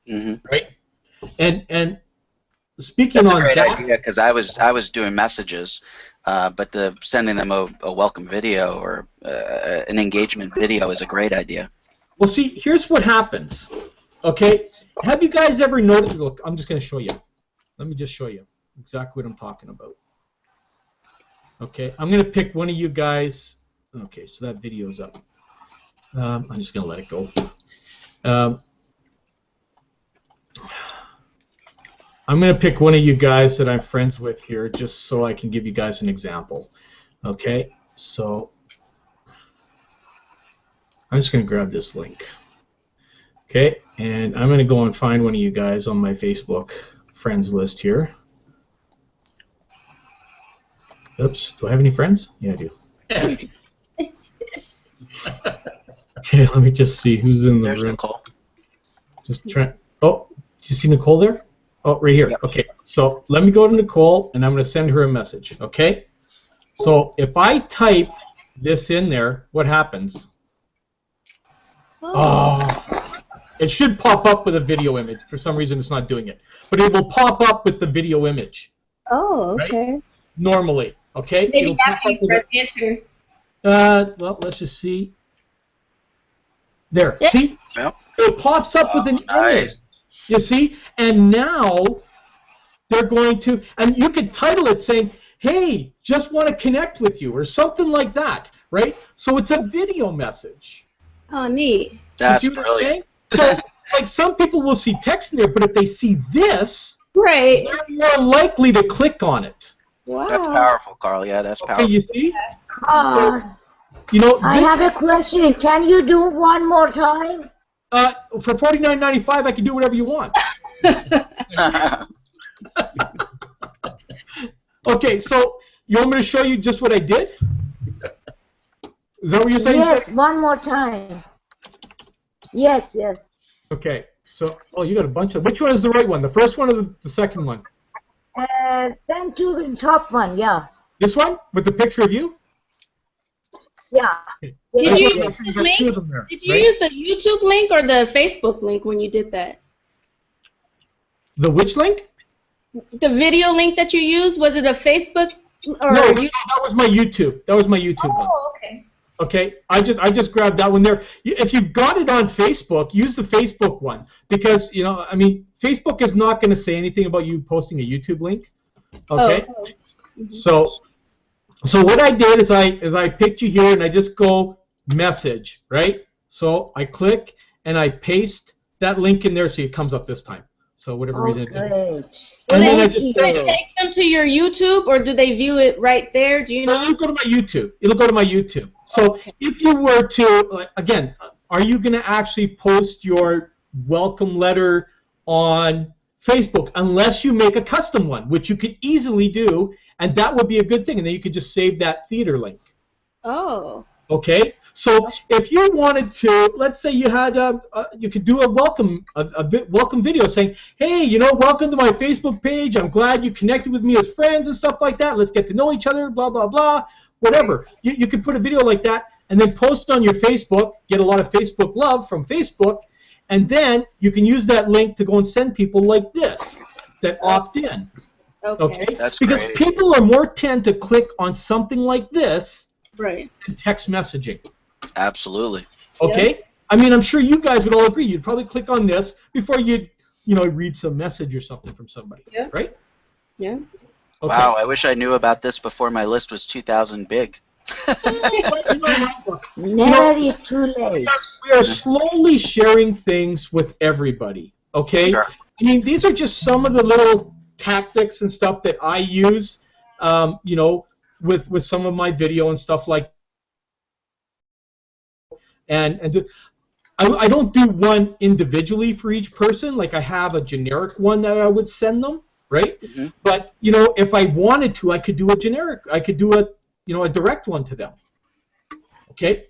right? And speaking That's on a great that, idea, because I was doing messages, but sending them a welcome video or an engagement video is a great idea. well, see, here's what happens. Okay, have you guys ever noticed? Look, I'm just going to show you. Let me just show you exactly what I'm talking about. Okay, I'm going to pick one of you guys. Okay, so that video's up. I'm just going to let it go. I'm going to pick one of you guys that I'm friends with here just so I can give you guys an example. Okay, so I'm just going to grab this link. Okay, and I'm going to go and find one of you guys on my Facebook friends list here. Oops, do I have any friends? Yeah, I do. Okay, let me just see who's in the There's room. Nicole. Just try. Oh, did you see Nicole there? Oh, right here. Yep. Okay, so let me go to Nicole, and I'm going to send her a message. Okay. So if I type this in there, what happens? Oh, it should pop up with a video image. For some reason, it's not doing it, but it will pop up with the video image. Oh, okay. Right? Normally, okay. Maybe after you press enter. Well, let's just see. There. Yep. See? Yep. It pops up with an image. You see? And now they're going to, and you could title it saying, hey, just want to connect with you, or something like that, right? So it's a video message. Oh, neat. That's you see what I'm brilliant. saying? So, like, some people will see text in there, but if they see this, Right. they're more likely to click on it. Wow. That's powerful, Carl. Yeah, that's Okay, powerful. you see? I You know, have a question. Can you do one more time? for $49.95, I can do whatever you want. Okay, so you want me to show you just what I did? Is that what you're saying? Yes, one more time. Yes, yes. Okay, so, oh, you got a bunch of, which one is the right one? The first one or the second one? Send to the top one, yeah. This one? With the picture of you? Yeah. Okay. Did you There's use the two link? of them there, Did you right? use the YouTube link or the Facebook link when you did that? The which link? The video link that you used, was it a Facebook or No, you? that was my YouTube. That was my YouTube one. Oh, okay. Okay, I just grabbed that one there. If you've got it on Facebook, use the Facebook one, because, you know, I mean, Facebook is not going to say anything about you posting a YouTube link. Okay, Oh, okay. so what I did is I picked you here and I just go message, right? So I click and I paste that link in there, so it comes up this time. So whatever reason it did. Great. And then I Thank just you. Does it take them to your YouTube, or do they view it right there? Do you No, know? it'll go to my YouTube. It'll go to my YouTube. So if you were to, like, again, are you going to actually post your welcome letter on Facebook unless you make a custom one, which you could easily do, and that would be a good thing, and then you could just save that theater link. Oh. Okay, so if you wanted to, let's say you had, you could do a welcome video saying, hey, you know, welcome to my Facebook page. I'm glad you connected with me as friends and stuff like that. Let's get to know each other. Blah blah blah. Whatever. You could put a video like that and then post it on your Facebook. Get a lot of Facebook love from Facebook, and then you can use that link to go and send people like this that opt in. Okay. That's because great. people are more tend to click on something like this. Right. And text messaging. Absolutely. Okay? Yeah. I mean, I'm sure you guys would all agree. You'd probably click on this before you'd, you know, read some message or something from somebody. Yeah. Right? Yeah. Okay. Wow, I wish I knew about this before my list was 2,000 big. Never is too late. We are slowly sharing things with everybody. Okay? Sure. I mean, these are just some of the little tactics and stuff that I use, you know, with some of my video and stuff like and I don't do one individually for each person. Like, I have a generic one that I would send them, right? Mm-hmm. But, you know, if I wanted to, I could do a generic. I could do a a direct one to them. Okay?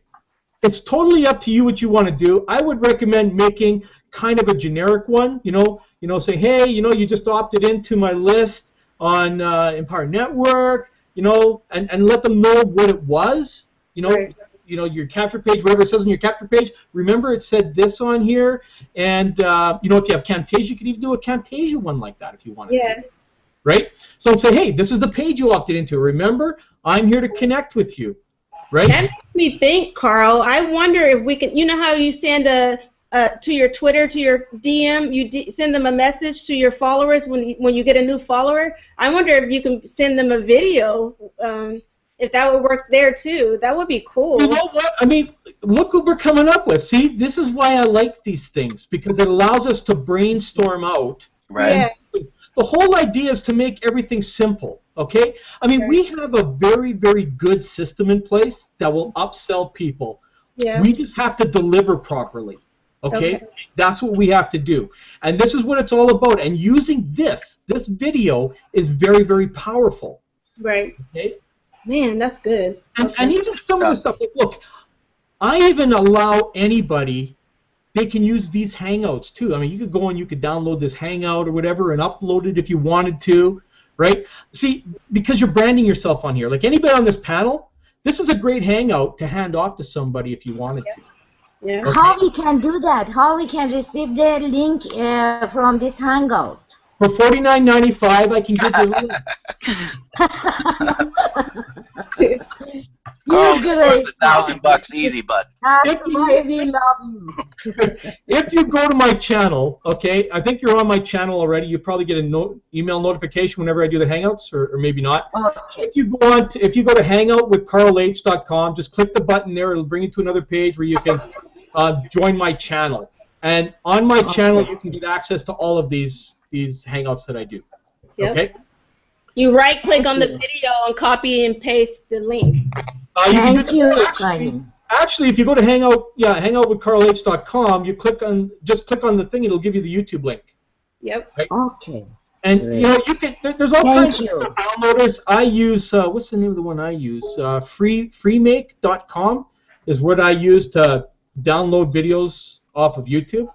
It's totally up to you what you want to do. I would recommend making kind of a generic one, saying, hey, you just opted into my list on Empower Network, and let them know what it was, Right. Your capture page, whatever it says on your capture page. Remember, it said this on here, and if you have Camtasia, you could even do a Camtasia one like that if you wanted to. Right? So say, hey, this is the page you opted into. Remember, I'm here to connect with you. Right? That makes me think, Carl. I wonder if we can. You know how you send to your Twitter, to your DM, you send them a message to your followers when you get a new follower. I wonder if you can send them a video. If that would work there too, that would be cool. You know what? I mean, look what we're coming up with. See, this is why I like these things, because it allows us to brainstorm out. Right. Yeah. The whole idea is to make everything simple. Okay? I mean, we have a very, very good system in place that will upsell people. Yeah. We just have to deliver properly. Okay? That's what we have to do. And this is what it's all about. And using this video is very, very powerful. Right. Okay? Man, that's good. And even some of the stuff, look, I even allow anybody, they can use these Hangouts too. I mean, you could go and you could download this Hangout or whatever and upload it if you wanted to, right? See, because you're branding yourself on here. Like anybody on this panel, this is a great Hangout to hand off to somebody if you wanted to. Yeah. Okay. How we can do that? How we can receive the link from this Hangout? For $49.95, I can give you a link. You're great. $1,000 easy, bud. That's why we love you. If you go to my channel, okay, I think you're on my channel already. You probably get an email notification whenever I do the Hangouts, or maybe not. Okay. If you go to hangoutwithcarlh.com, just click the button there. It'll bring you to another page where you can join my channel. And on my channel, you can get access to all of these Hangouts that I do. Yep. Okay. You right-click on the video and copy and paste the link. Thank you, Actually, if you go to hangoutwithcarlh.com, you just click on the thing. It'll give you the YouTube link. Yep. Okay. And you can. There's all kinds of downloaders. I use what's the name of the one I use? Freemake.com is what I use to download videos off of YouTube.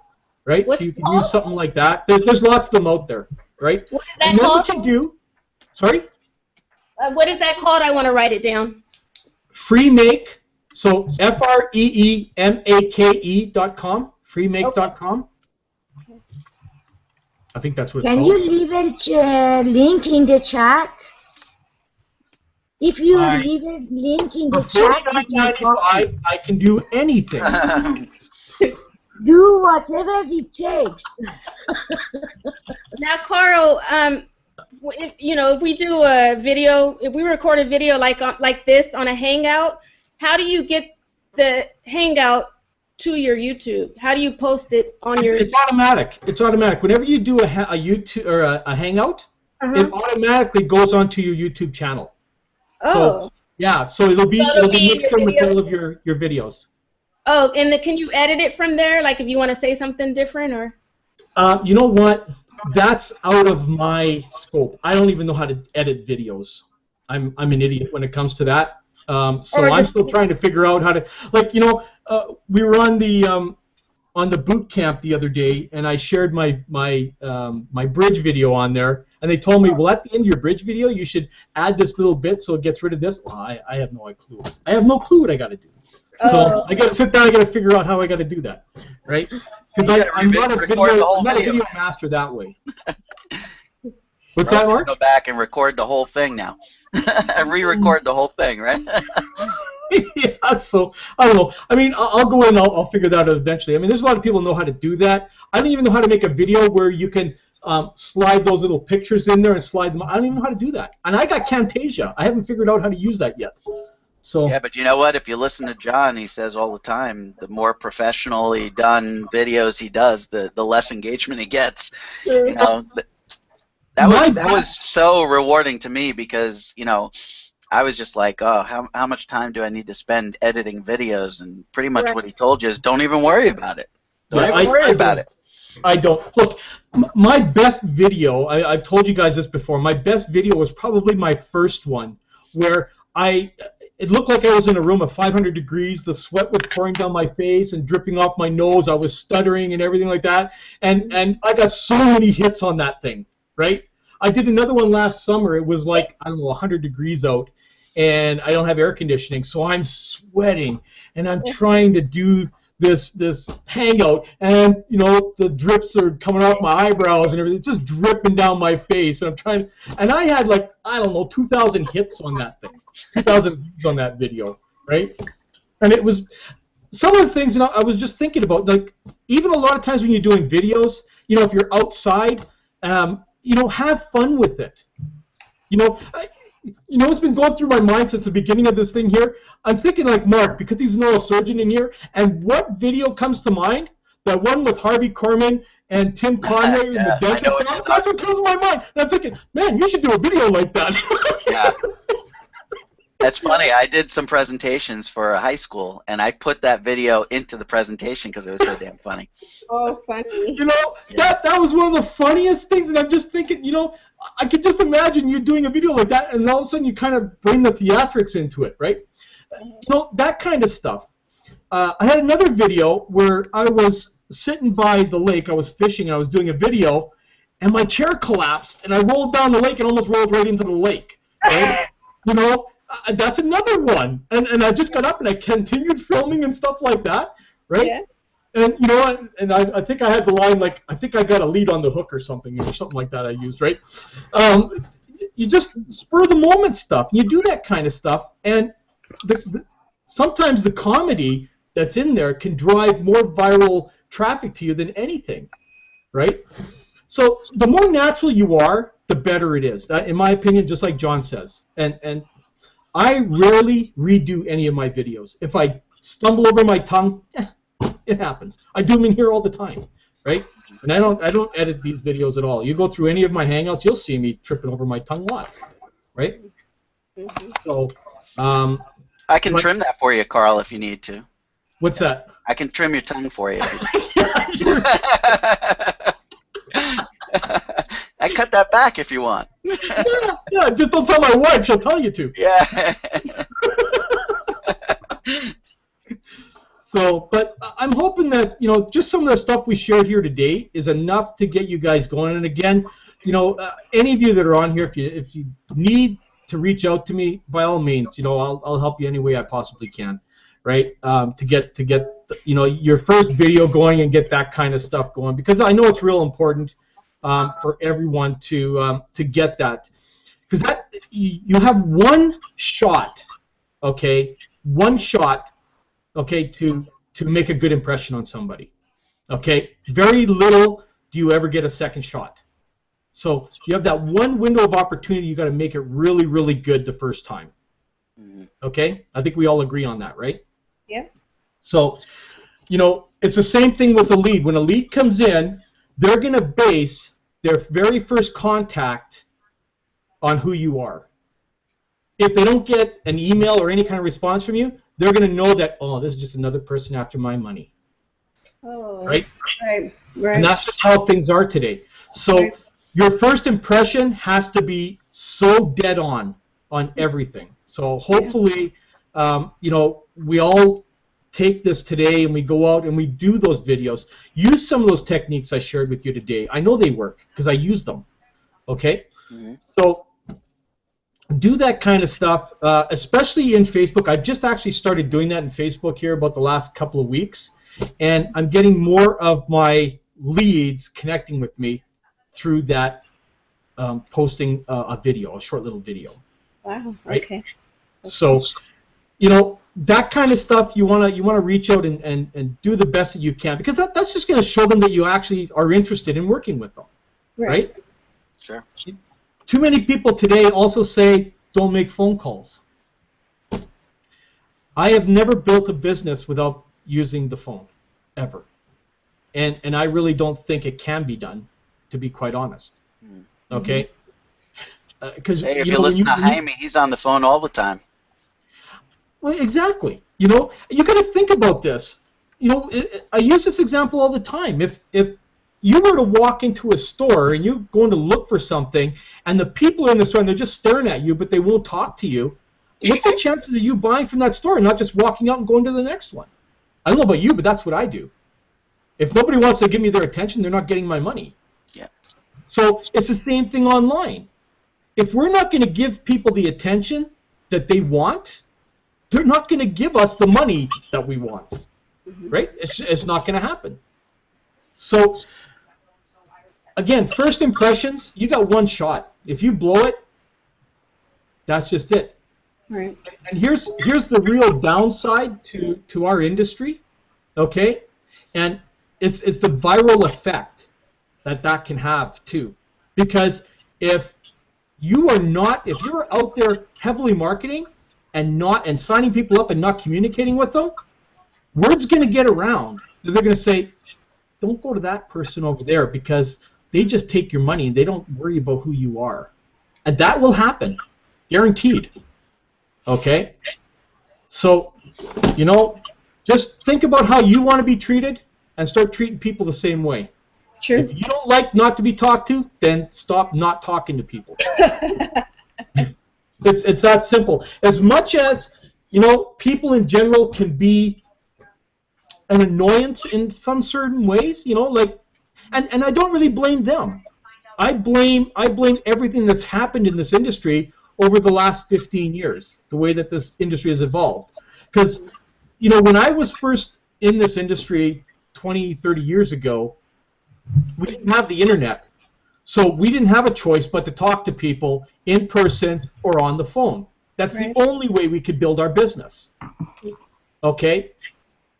Right. So you can use something like that. There's lots of them out there. Right. What is that and then called? what you do? Sorry. What is that called? I want to write it down. Freemake. So FREEMAKE.com. Freemake.com. I think that's what it's called. Can you leave a link in the chat? If you leave a link in the chat, I can do anything. Do whatever it takes. Now, Carl, if we do a video, if we record a video like this on a Hangout, how do you get the Hangout to your YouTube? How do you post it on your? It's automatic. It's automatic. Whenever you do a YouTube or a Hangout, it automatically goes onto your YouTube channel. Oh. So, yeah. So it'll be mixed in with all of your videos. Oh, and can you edit it from there? Like if you want to say something different, or? You know what? That's out of my scope. I don't even know how to edit videos. I'm an idiot when it comes to that. So I'm still trying to figure out how to, we were on the boot camp the other day, and I shared my bridge video on there, and they told me, well, at the end of your bridge video, you should add this little bit so it gets rid of this. Well, I have no clue. I have no clue what I got to do. So I got to sit down. I got to figure out how I got to do that, right? Because I'm not a video master that way. What's that, Mark? Go back and record the whole thing now, and re-record the whole thing, right? Yeah. So I don't know. I mean, I'll go in. I'll figure that out eventually. I mean, there's a lot of people who know how to do that. I don't even know how to make a video where you can slide those little pictures in there and slide them. I don't even know how to do that. And I got Camtasia. I haven't figured out how to use that yet. So, yeah, but you know what? If you listen to John, he says all the time, the more professionally done videos he does, the less engagement he gets. You know, that was so rewarding to me because, I was just like, oh, how much time do I need to spend editing videos? And pretty much what he told you is don't even worry about it. Don't even worry about it. I don't. Look, my best video, I've told you guys this before, my best video was probably my first one where it looked like I was in a room of 500 degrees. The sweat was pouring down my face and dripping off my nose. I was stuttering and everything like that. And I got so many hits on that thing, right? I did another one last summer. It was like, I don't know, 100 degrees out, and I don't have air conditioning, so I'm sweating, and I'm trying to do this hangout, and you know, the drips are coming off my eyebrows and everything, just dripping down my face, and I'm trying, and I had like, I don't know, 2,000 hits on that thing, 2,000 views on that video, right? And it was some of the things, you know, I was just thinking about, like, even a lot of times when you're doing videos, you know, if you're outside, you know, have fun with it. You know, it's been going through my mind since the beginning of this thing here. I'm thinking like Mark, because he's a neurosurgeon in here, and what video comes to mind? That one with Harvey Korman and Tim Conway in the dentist. That's what comes to my mind. And I'm thinking, man, you should do a video like that. Yeah. That's funny. I did some presentations for a high school, and I put that video into the presentation because it was so damn funny. Oh, funny. You know, that was one of the funniest things, and I'm just thinking, you know, I could just imagine you doing a video like that, and all of a sudden you kind of bring the theatrics into it, right? You know, that kind of stuff. I had another video where I was sitting by the lake, I was fishing, I was doing a video, and my chair collapsed, and I rolled down the lake and almost rolled right into the lake, right? You know, that's another one. And I just got up and I continued filming and stuff like that, right? Yeah. And you know, and I think I had the line like, I think I got a lead on the hook or something like that I used, right? You just spur the moment stuff. You do that kind of stuff, and sometimes the comedy that's in there can drive more viral traffic to you than anything, right? So the more natural you are, the better it is. In my opinion, just like John says. And I rarely redo any of my videos. If I stumble over my tongue, it happens. I do them in here all the time, right? And I don't edit these videos at all. You go through any of my Hangouts, you'll see me tripping over my tongue lots, right? So, I can trim that for you, Carl, if you need to. What's that? I can trim your tongue for you. I cut that back if you want. Yeah, just don't tell my wife. She'll tell you to. Yeah. So, but I'm hoping that, you know, just some of the stuff we shared here today is enough to get you guys going. And again, you know, any of you that are on here, if you need to reach out to me, by all means, you know, I'll help you any way I possibly can, right? To get you know, your first video going and get that kind of stuff going, because I know it's real important for everyone to get that, because that you have one shot, okay, okay, to make a good impression on somebody, okay. Very little do you ever get a second shot. So you have that one window of opportunity. You got to make it really, really good the first time. Okay, I think we all agree on that, right? Yeah. So, you know, it's the same thing with a lead. When a lead comes in, they're going to base their very first contact on who you are. If they don't get an email or any kind of response from you, they're going to know that, oh, this is just another person after my money. Oh. Right? Right. And that's just how things are today. So your first impression has to be so dead on everything. So hopefully, you know, we all take this today and we go out and we do those videos. Use some of those techniques I shared with you today. I know they work because I use them. Okay? So do that kind of stuff, especially in Facebook. I've just actually started doing that in Facebook here about the last couple of weeks, and I'm getting more of my leads connecting with me through that posting a video, a short little video. Wow. Right? Okay. So, you know, that kind of stuff you wanna reach out and do the best that you can, because that's just going to show them that you actually are interested in working with them, right? Sure. Too many people today also say don't make phone calls. I have never built a business without using the phone, ever, and I really don't think it can be done, to be quite honest. Okay. Because hey, if you listen to Jaime, he's on the phone all the time. Well, exactly. You know, you got to think about this. You know, I use this example all the time. If you were to walk into a store and you're going to look for something, and the people in the store and they're just staring at you, but they won't talk to you, what's the chances of you buying from that store and not just walking out and going to the next one? I don't know about you, but that's what I do. If nobody wants to give me their attention, they're not getting my money. Yeah. So it's the same thing online. If we're not going to give people the attention that they want, they're not going to give us the money that we want, right? It's not going to happen. So, again, first impressions, you got one shot. If you blow it, that's just it. Right. And here's the real downside to our industry, okay? And it's the viral effect that can have too, because if you're out there heavily marketing and signing people up and not communicating with them, word's going to get around. They're going to say, don't go to that person over there because they just take your money and they don't worry about who you are. And that will happen, guaranteed. Okay? So, just think about how you want to be treated and start treating people the same way. Sure. If you don't like not to be talked to, then stop not talking to people. It's that simple. As much as, people in general can be an annoyance in some certain ways, and I don't really blame them. I blame everything that's happened in this industry over the last 15 years, the way that this industry has evolved. Because, when I was first in this industry 20, 30 years ago, we didn't have the internet. So we didn't have a choice but to talk to people in person or on the phone. That's right. The only way we could build our business. Okay?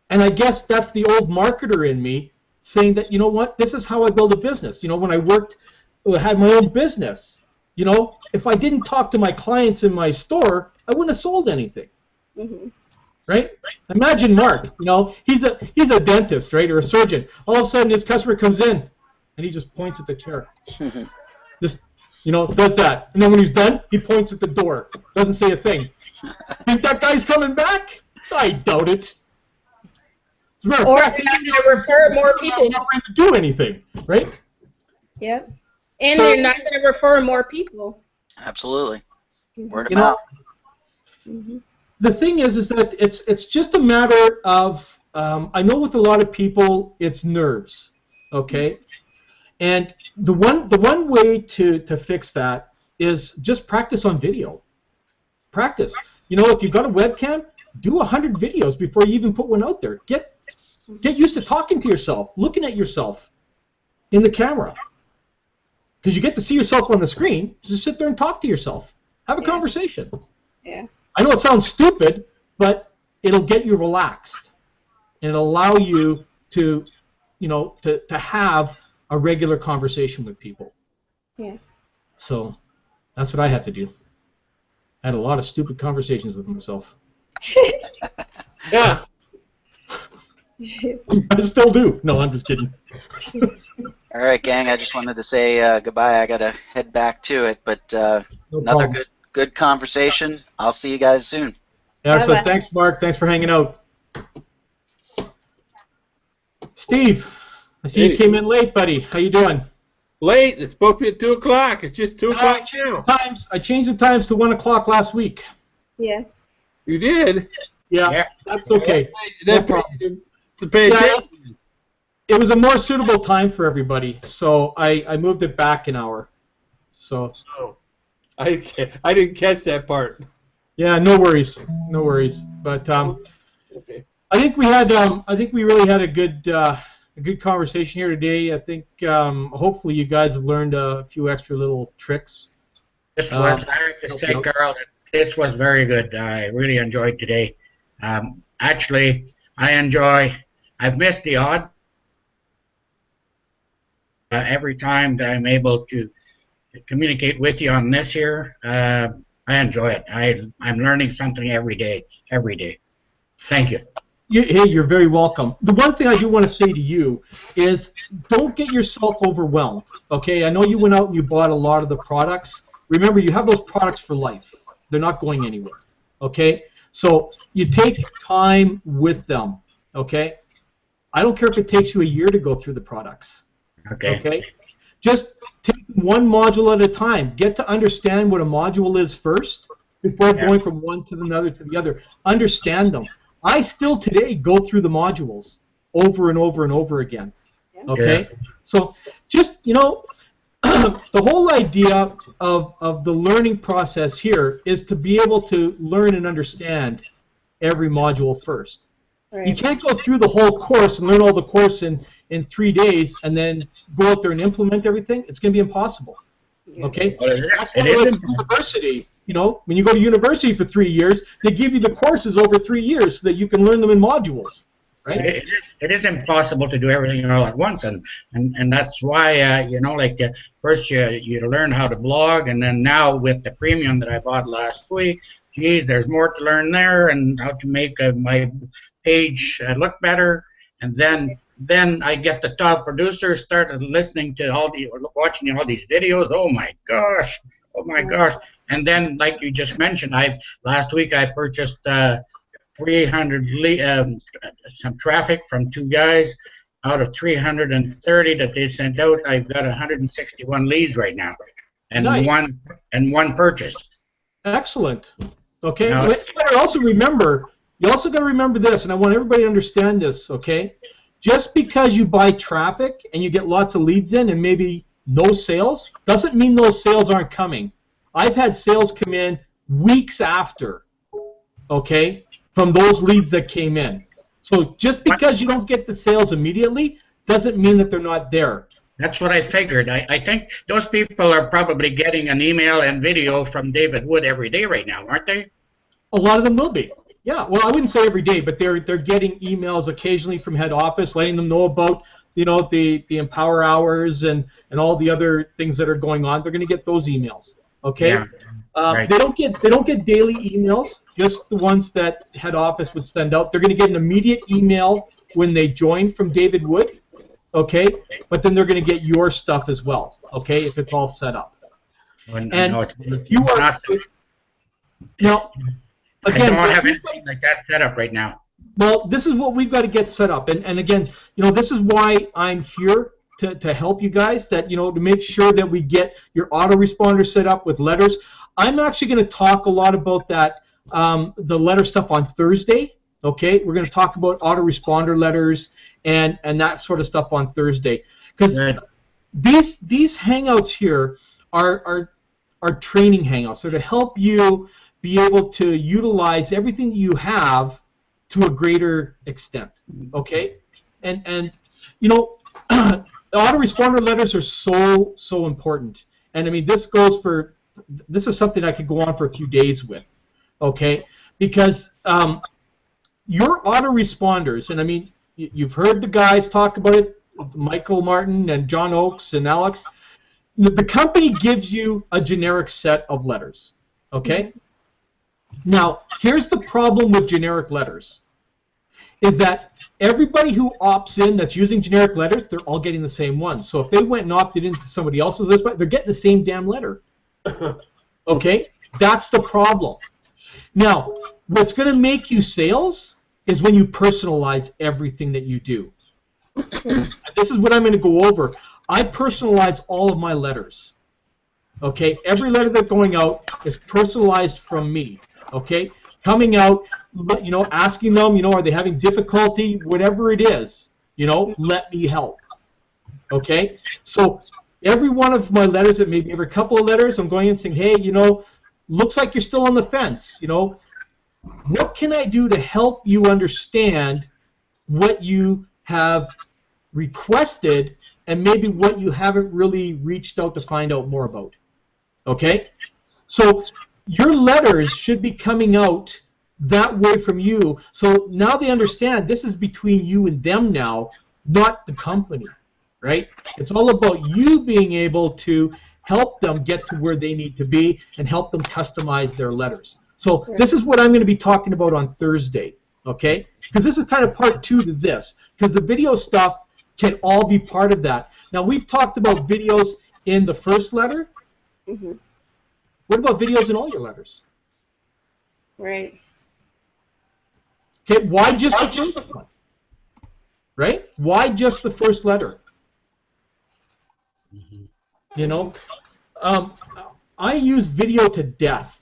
And I guess that's the old marketer in me saying that, this is how I build a business. When I had my own business, if I didn't talk to my clients in my store, I wouldn't have sold anything. Mm-hmm. Right? Imagine Mark, he's a dentist, right, or a surgeon. All of a sudden his customer comes in and he just points at the chair. Just, does that. And then when he's done, he points at the door. Doesn't say a thing. Think that guy's coming back? I doubt it. Or you're not going to refer more people. Not going to do anything, right? Yep. And you're not going to refer more people. Absolutely. Word of You know, mouth. Mm-hmm. the thing is that it's just a matter of I know with a lot of people it's nerves, okay, and the one way to fix that is just practice on video. Practice. If you've got a webcam, do 100 videos before you even put one out there. Get used to talking to yourself, looking at yourself in the camera, because you get to see yourself on the screen. Just sit there and talk to yourself. Have a conversation. Yeah. I know it sounds stupid, but it'll get you relaxed and it'll allow you to, to have a regular conversation with people. Yeah. So that's what I had to do. I had a lot of stupid conversations with myself. Yeah. I still do. No, I'm just kidding. All right, gang. I just wanted to say goodbye. I gotta head back to it, but No another problem. good conversation. I'll see you guys soon. Yeah, so Bye-bye. thanks, Mark. Thanks for hanging out. Steve, I see you Hey. came in late, buddy. How you doing? Late. It's supposed to be at 2 o'clock. It's just 2 o'clock now. I changed the times to 1 o'clock last week. Yeah. You did? Yeah, Yeah. that's okay. That No problem. to pay Yeah. attention. It was a more suitable time for everybody, so I moved it back an hour. So Oh. I didn't catch that part. yeah, no worries, no worries. But Okay. I think we really had a good conversation here today. I think hopefully you guys have learned a few extra little tricks. This was, I have to say, Carl, that this was very good. I really enjoyed today. Actually, I've missed the odd. Every time that I'm able to communicate with you on this here, I enjoy it. I'm learning something every day. Thank you. Hey, you're very welcome. The one thing I do want to say to you is don't get yourself overwhelmed, okay? I know you went out and you bought a lot of the products. Remember, you have those products for life. They're not going anywhere, okay? So you take time with them, okay? I don't care if it takes you a year to go through the products, okay? Just take one module at a time. Get to understand what a module is first, before going from one to the other. Understand them. I still today go through the modules over and over and over again. Okay? So just, you know, the whole idea of the learning process here is to be able to learn and understand every module first. Right. You can't go through the whole course and learn all the course in 3 days and then go out there and implement everything. It's going to be impossible. Okay? That's why university, you know, when you go to university for 3 years, they give you the courses over 3 years so that you can learn them in modules. Right? It is impossible to do everything all at once, and that's why you know, like first you learn how to blog, and then now with the premium that I bought last week, geez, there's more to learn there, and how to make my page look better, and then I get the top producers started listening to watching all these videos. Oh my gosh, and then like you just mentioned, last week I purchased 300 some traffic from 2 guys. Out of 330 that they sent out, I've got 161 leads right now, and nice. one purchased. Excellent. Okay. Now, you got to remember this, and I want everybody to understand this. Okay. Just because you buy traffic and you get lots of leads in and maybe no sales, doesn't mean those sales aren't coming. I've had sales come in weeks after. Okay. From those leads that came in. So just because you don't get the sales immediately doesn't mean that they're not there. That's what I figured. I think those people are probably getting an email and video from David Wood every day right now, aren't they? A lot of them will be. Yeah, well, I wouldn't say every day, but they're getting emails occasionally from head office letting them know about, you know, the Empower Hours and all the other things that are going on. They're going to get those emails. Okay? Yeah. Right. They don't get daily emails, just the ones that head office would send out. They're going to get an immediate email when they join from David Wood, okay? But then they're going to get your stuff as well, okay? If it's all set up. And you are not. Now, again, I don't have anything like that set up right now. Well, this is what we've got to get set up, and again, you know, this is why I'm here to help you guys. That, you know, to make sure that we get your autoresponder set up with letters. I'm actually going to talk a lot about that, the letter stuff on Thursday. Okay, we're going to talk about autoresponder letters and that sort of stuff on Thursday, because these hangouts here are training hangouts. They're to help you be able to utilize everything you have to a greater extent. Okay, and you know, the autoresponder letters are so important. And I mean, this is something I could go on for a few days with, okay? Because your autoresponders, and I mean, you've heard the guys talk about it, Michael Martin and John Oakes and Alex. The company gives you a generic set of letters, okay? Now, here's the problem with generic letters, is that everybody who opts in that's using generic letters, they're all getting the same one. So if they went and opted into somebody else's list, they're getting the same damn letter. Okay, that's the problem. Now, what's going to make you sales is when you personalize everything that you do. This is what I'm going to go over. I personalize all of my letters. Okay, every letter that's going out is personalized from me. Okay, coming out, you know, asking them, you know, are they having difficulty, whatever it is, you know, let me help. Okay, so every one of my letters, that maybe every couple of letters, I'm going in saying, hey, you know, looks like you're still on the fence. You know, what can I do to help you understand what you have requested and maybe what you haven't really reached out to find out more about? Okay? So your letters should be coming out that way from you. So now they understand this is between you and them now, not the company. Right? It's all about you being able to help them get to where they need to be and help them customize their letters. So this is what I'm going to be talking about on Thursday, okay? Because this is kind of part 2 to this, because the video stuff can all be part of that. Now, we've talked about videos in the first letter. Mm-hmm. What about videos in all your letters? Right. Okay, why just the first one? Right? Why just the first letter? You know, I use video to death.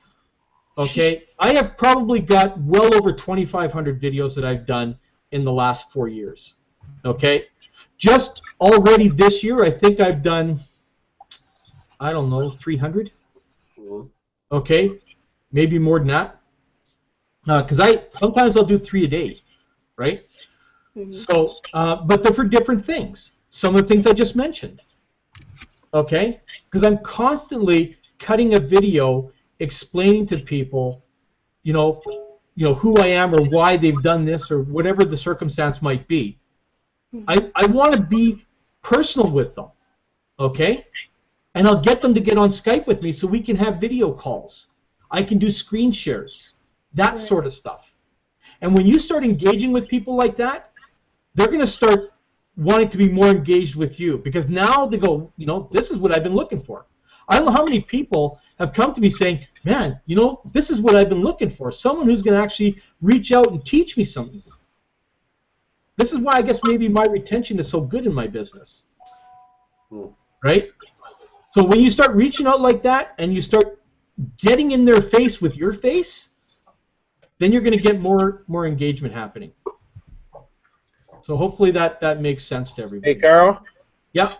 Okay, I have probably got well over 2,500 videos that I've done in the last 4 years. Okay, just already this year, I think I've done, I don't know, 300. Okay, maybe more than that. Because sometimes I'll do 3 a day, right? So, but they're for different things. Some of the things I just mentioned. Okay, because I'm constantly cutting a video explaining to people, you know, who I am or why they've done this or whatever the circumstance might be. I want to be personal with them, okay? And I'll get them to get on Skype with me so we can have video calls. I can do screen shares, that sort of stuff. And when you start engaging with people like that, they're going to start wanting to be more engaged with you because now they go, you know, this is what I've been looking for. I don't know how many people have come to me saying, man, you know, this is what I've been looking for, someone who's going to actually reach out and teach me something. This is why I guess maybe my retention is so good in my business, right? So when you start reaching out like that and you start getting in their face with your face, then you're going to get more engagement happening. So hopefully that makes sense to everybody. Hey, Carl? Yeah?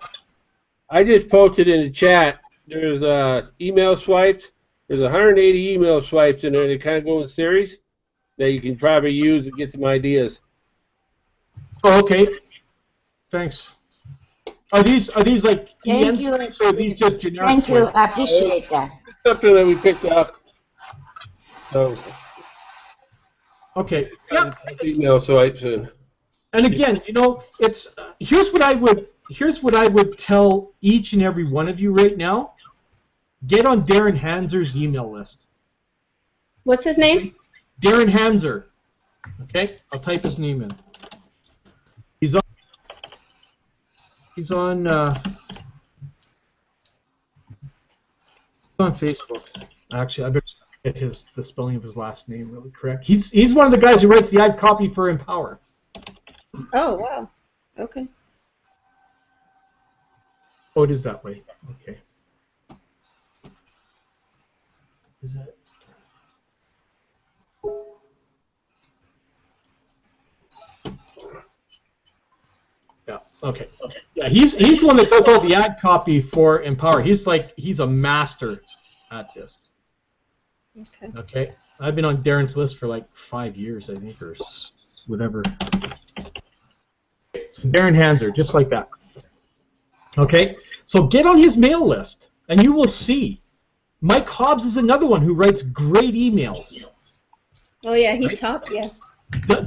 I just posted in the chat, there's email swipes. There's 180 email swipes in there that kind of go in series that you can probably use to get some ideas. Oh, okay. Thanks. Are these like Thank EN you. swipes or are these just generic Thank you. swipes? I appreciate that. Something that we picked up. So, Okay. Yeah. email swipes and again, you know, it's here's what I would tell each and every one of you right now. Get on Darren Hanser's email list. What's his name? Darren Hanser. Okay, I'll type his name in. He's on Facebook. Actually, I better get the spelling of his last name really correct. He's one of the guys who writes the ad copy for Empower. Oh, wow. Okay. Oh, it is that way. Okay. Is that? Yeah. Okay. Okay. Yeah, he's the one that does all the ad copy for Empower. He's a master at this. Okay. Okay. I've been on Darren's list for like 5 years, I think, or whatever. So Darren Hanser, just like that. Okay. So get on his mail list, and you will see. Mike Hobbs is another one who writes great emails. Oh, yeah, he Right? topped, yeah.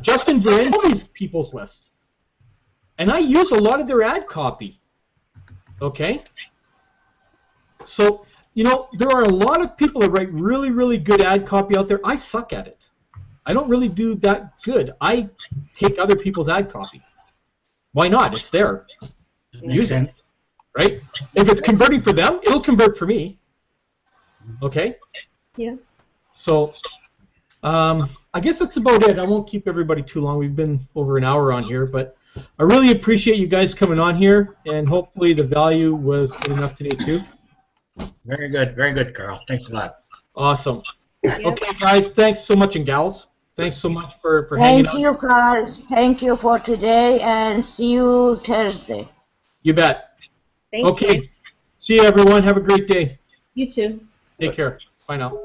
Justin Vernon, all these people's lists. And I use a lot of their ad copy. Okay? So, you know, there are a lot of people that write really, really good ad copy out there. I suck at it. I don't really do that good. I take other people's ad copy. Why not? It's there. Use it. Right? If it's converting for them, it'll convert for me. Okay? Yeah. So, I guess that's about it. I won't keep everybody too long. We've been over an hour on here, but I really appreciate you guys coming on here, and hopefully the value was good enough today too. Very good, Carl. Thanks a lot. Awesome. Yeah. Okay, guys, thanks so much, and gals. Thanks so much for hanging out. Thank you, Carl. Thank you for today, and see you Thursday. You bet. Thank Okay. you. See you, everyone. Have a great day. You too. Take care. Bye now.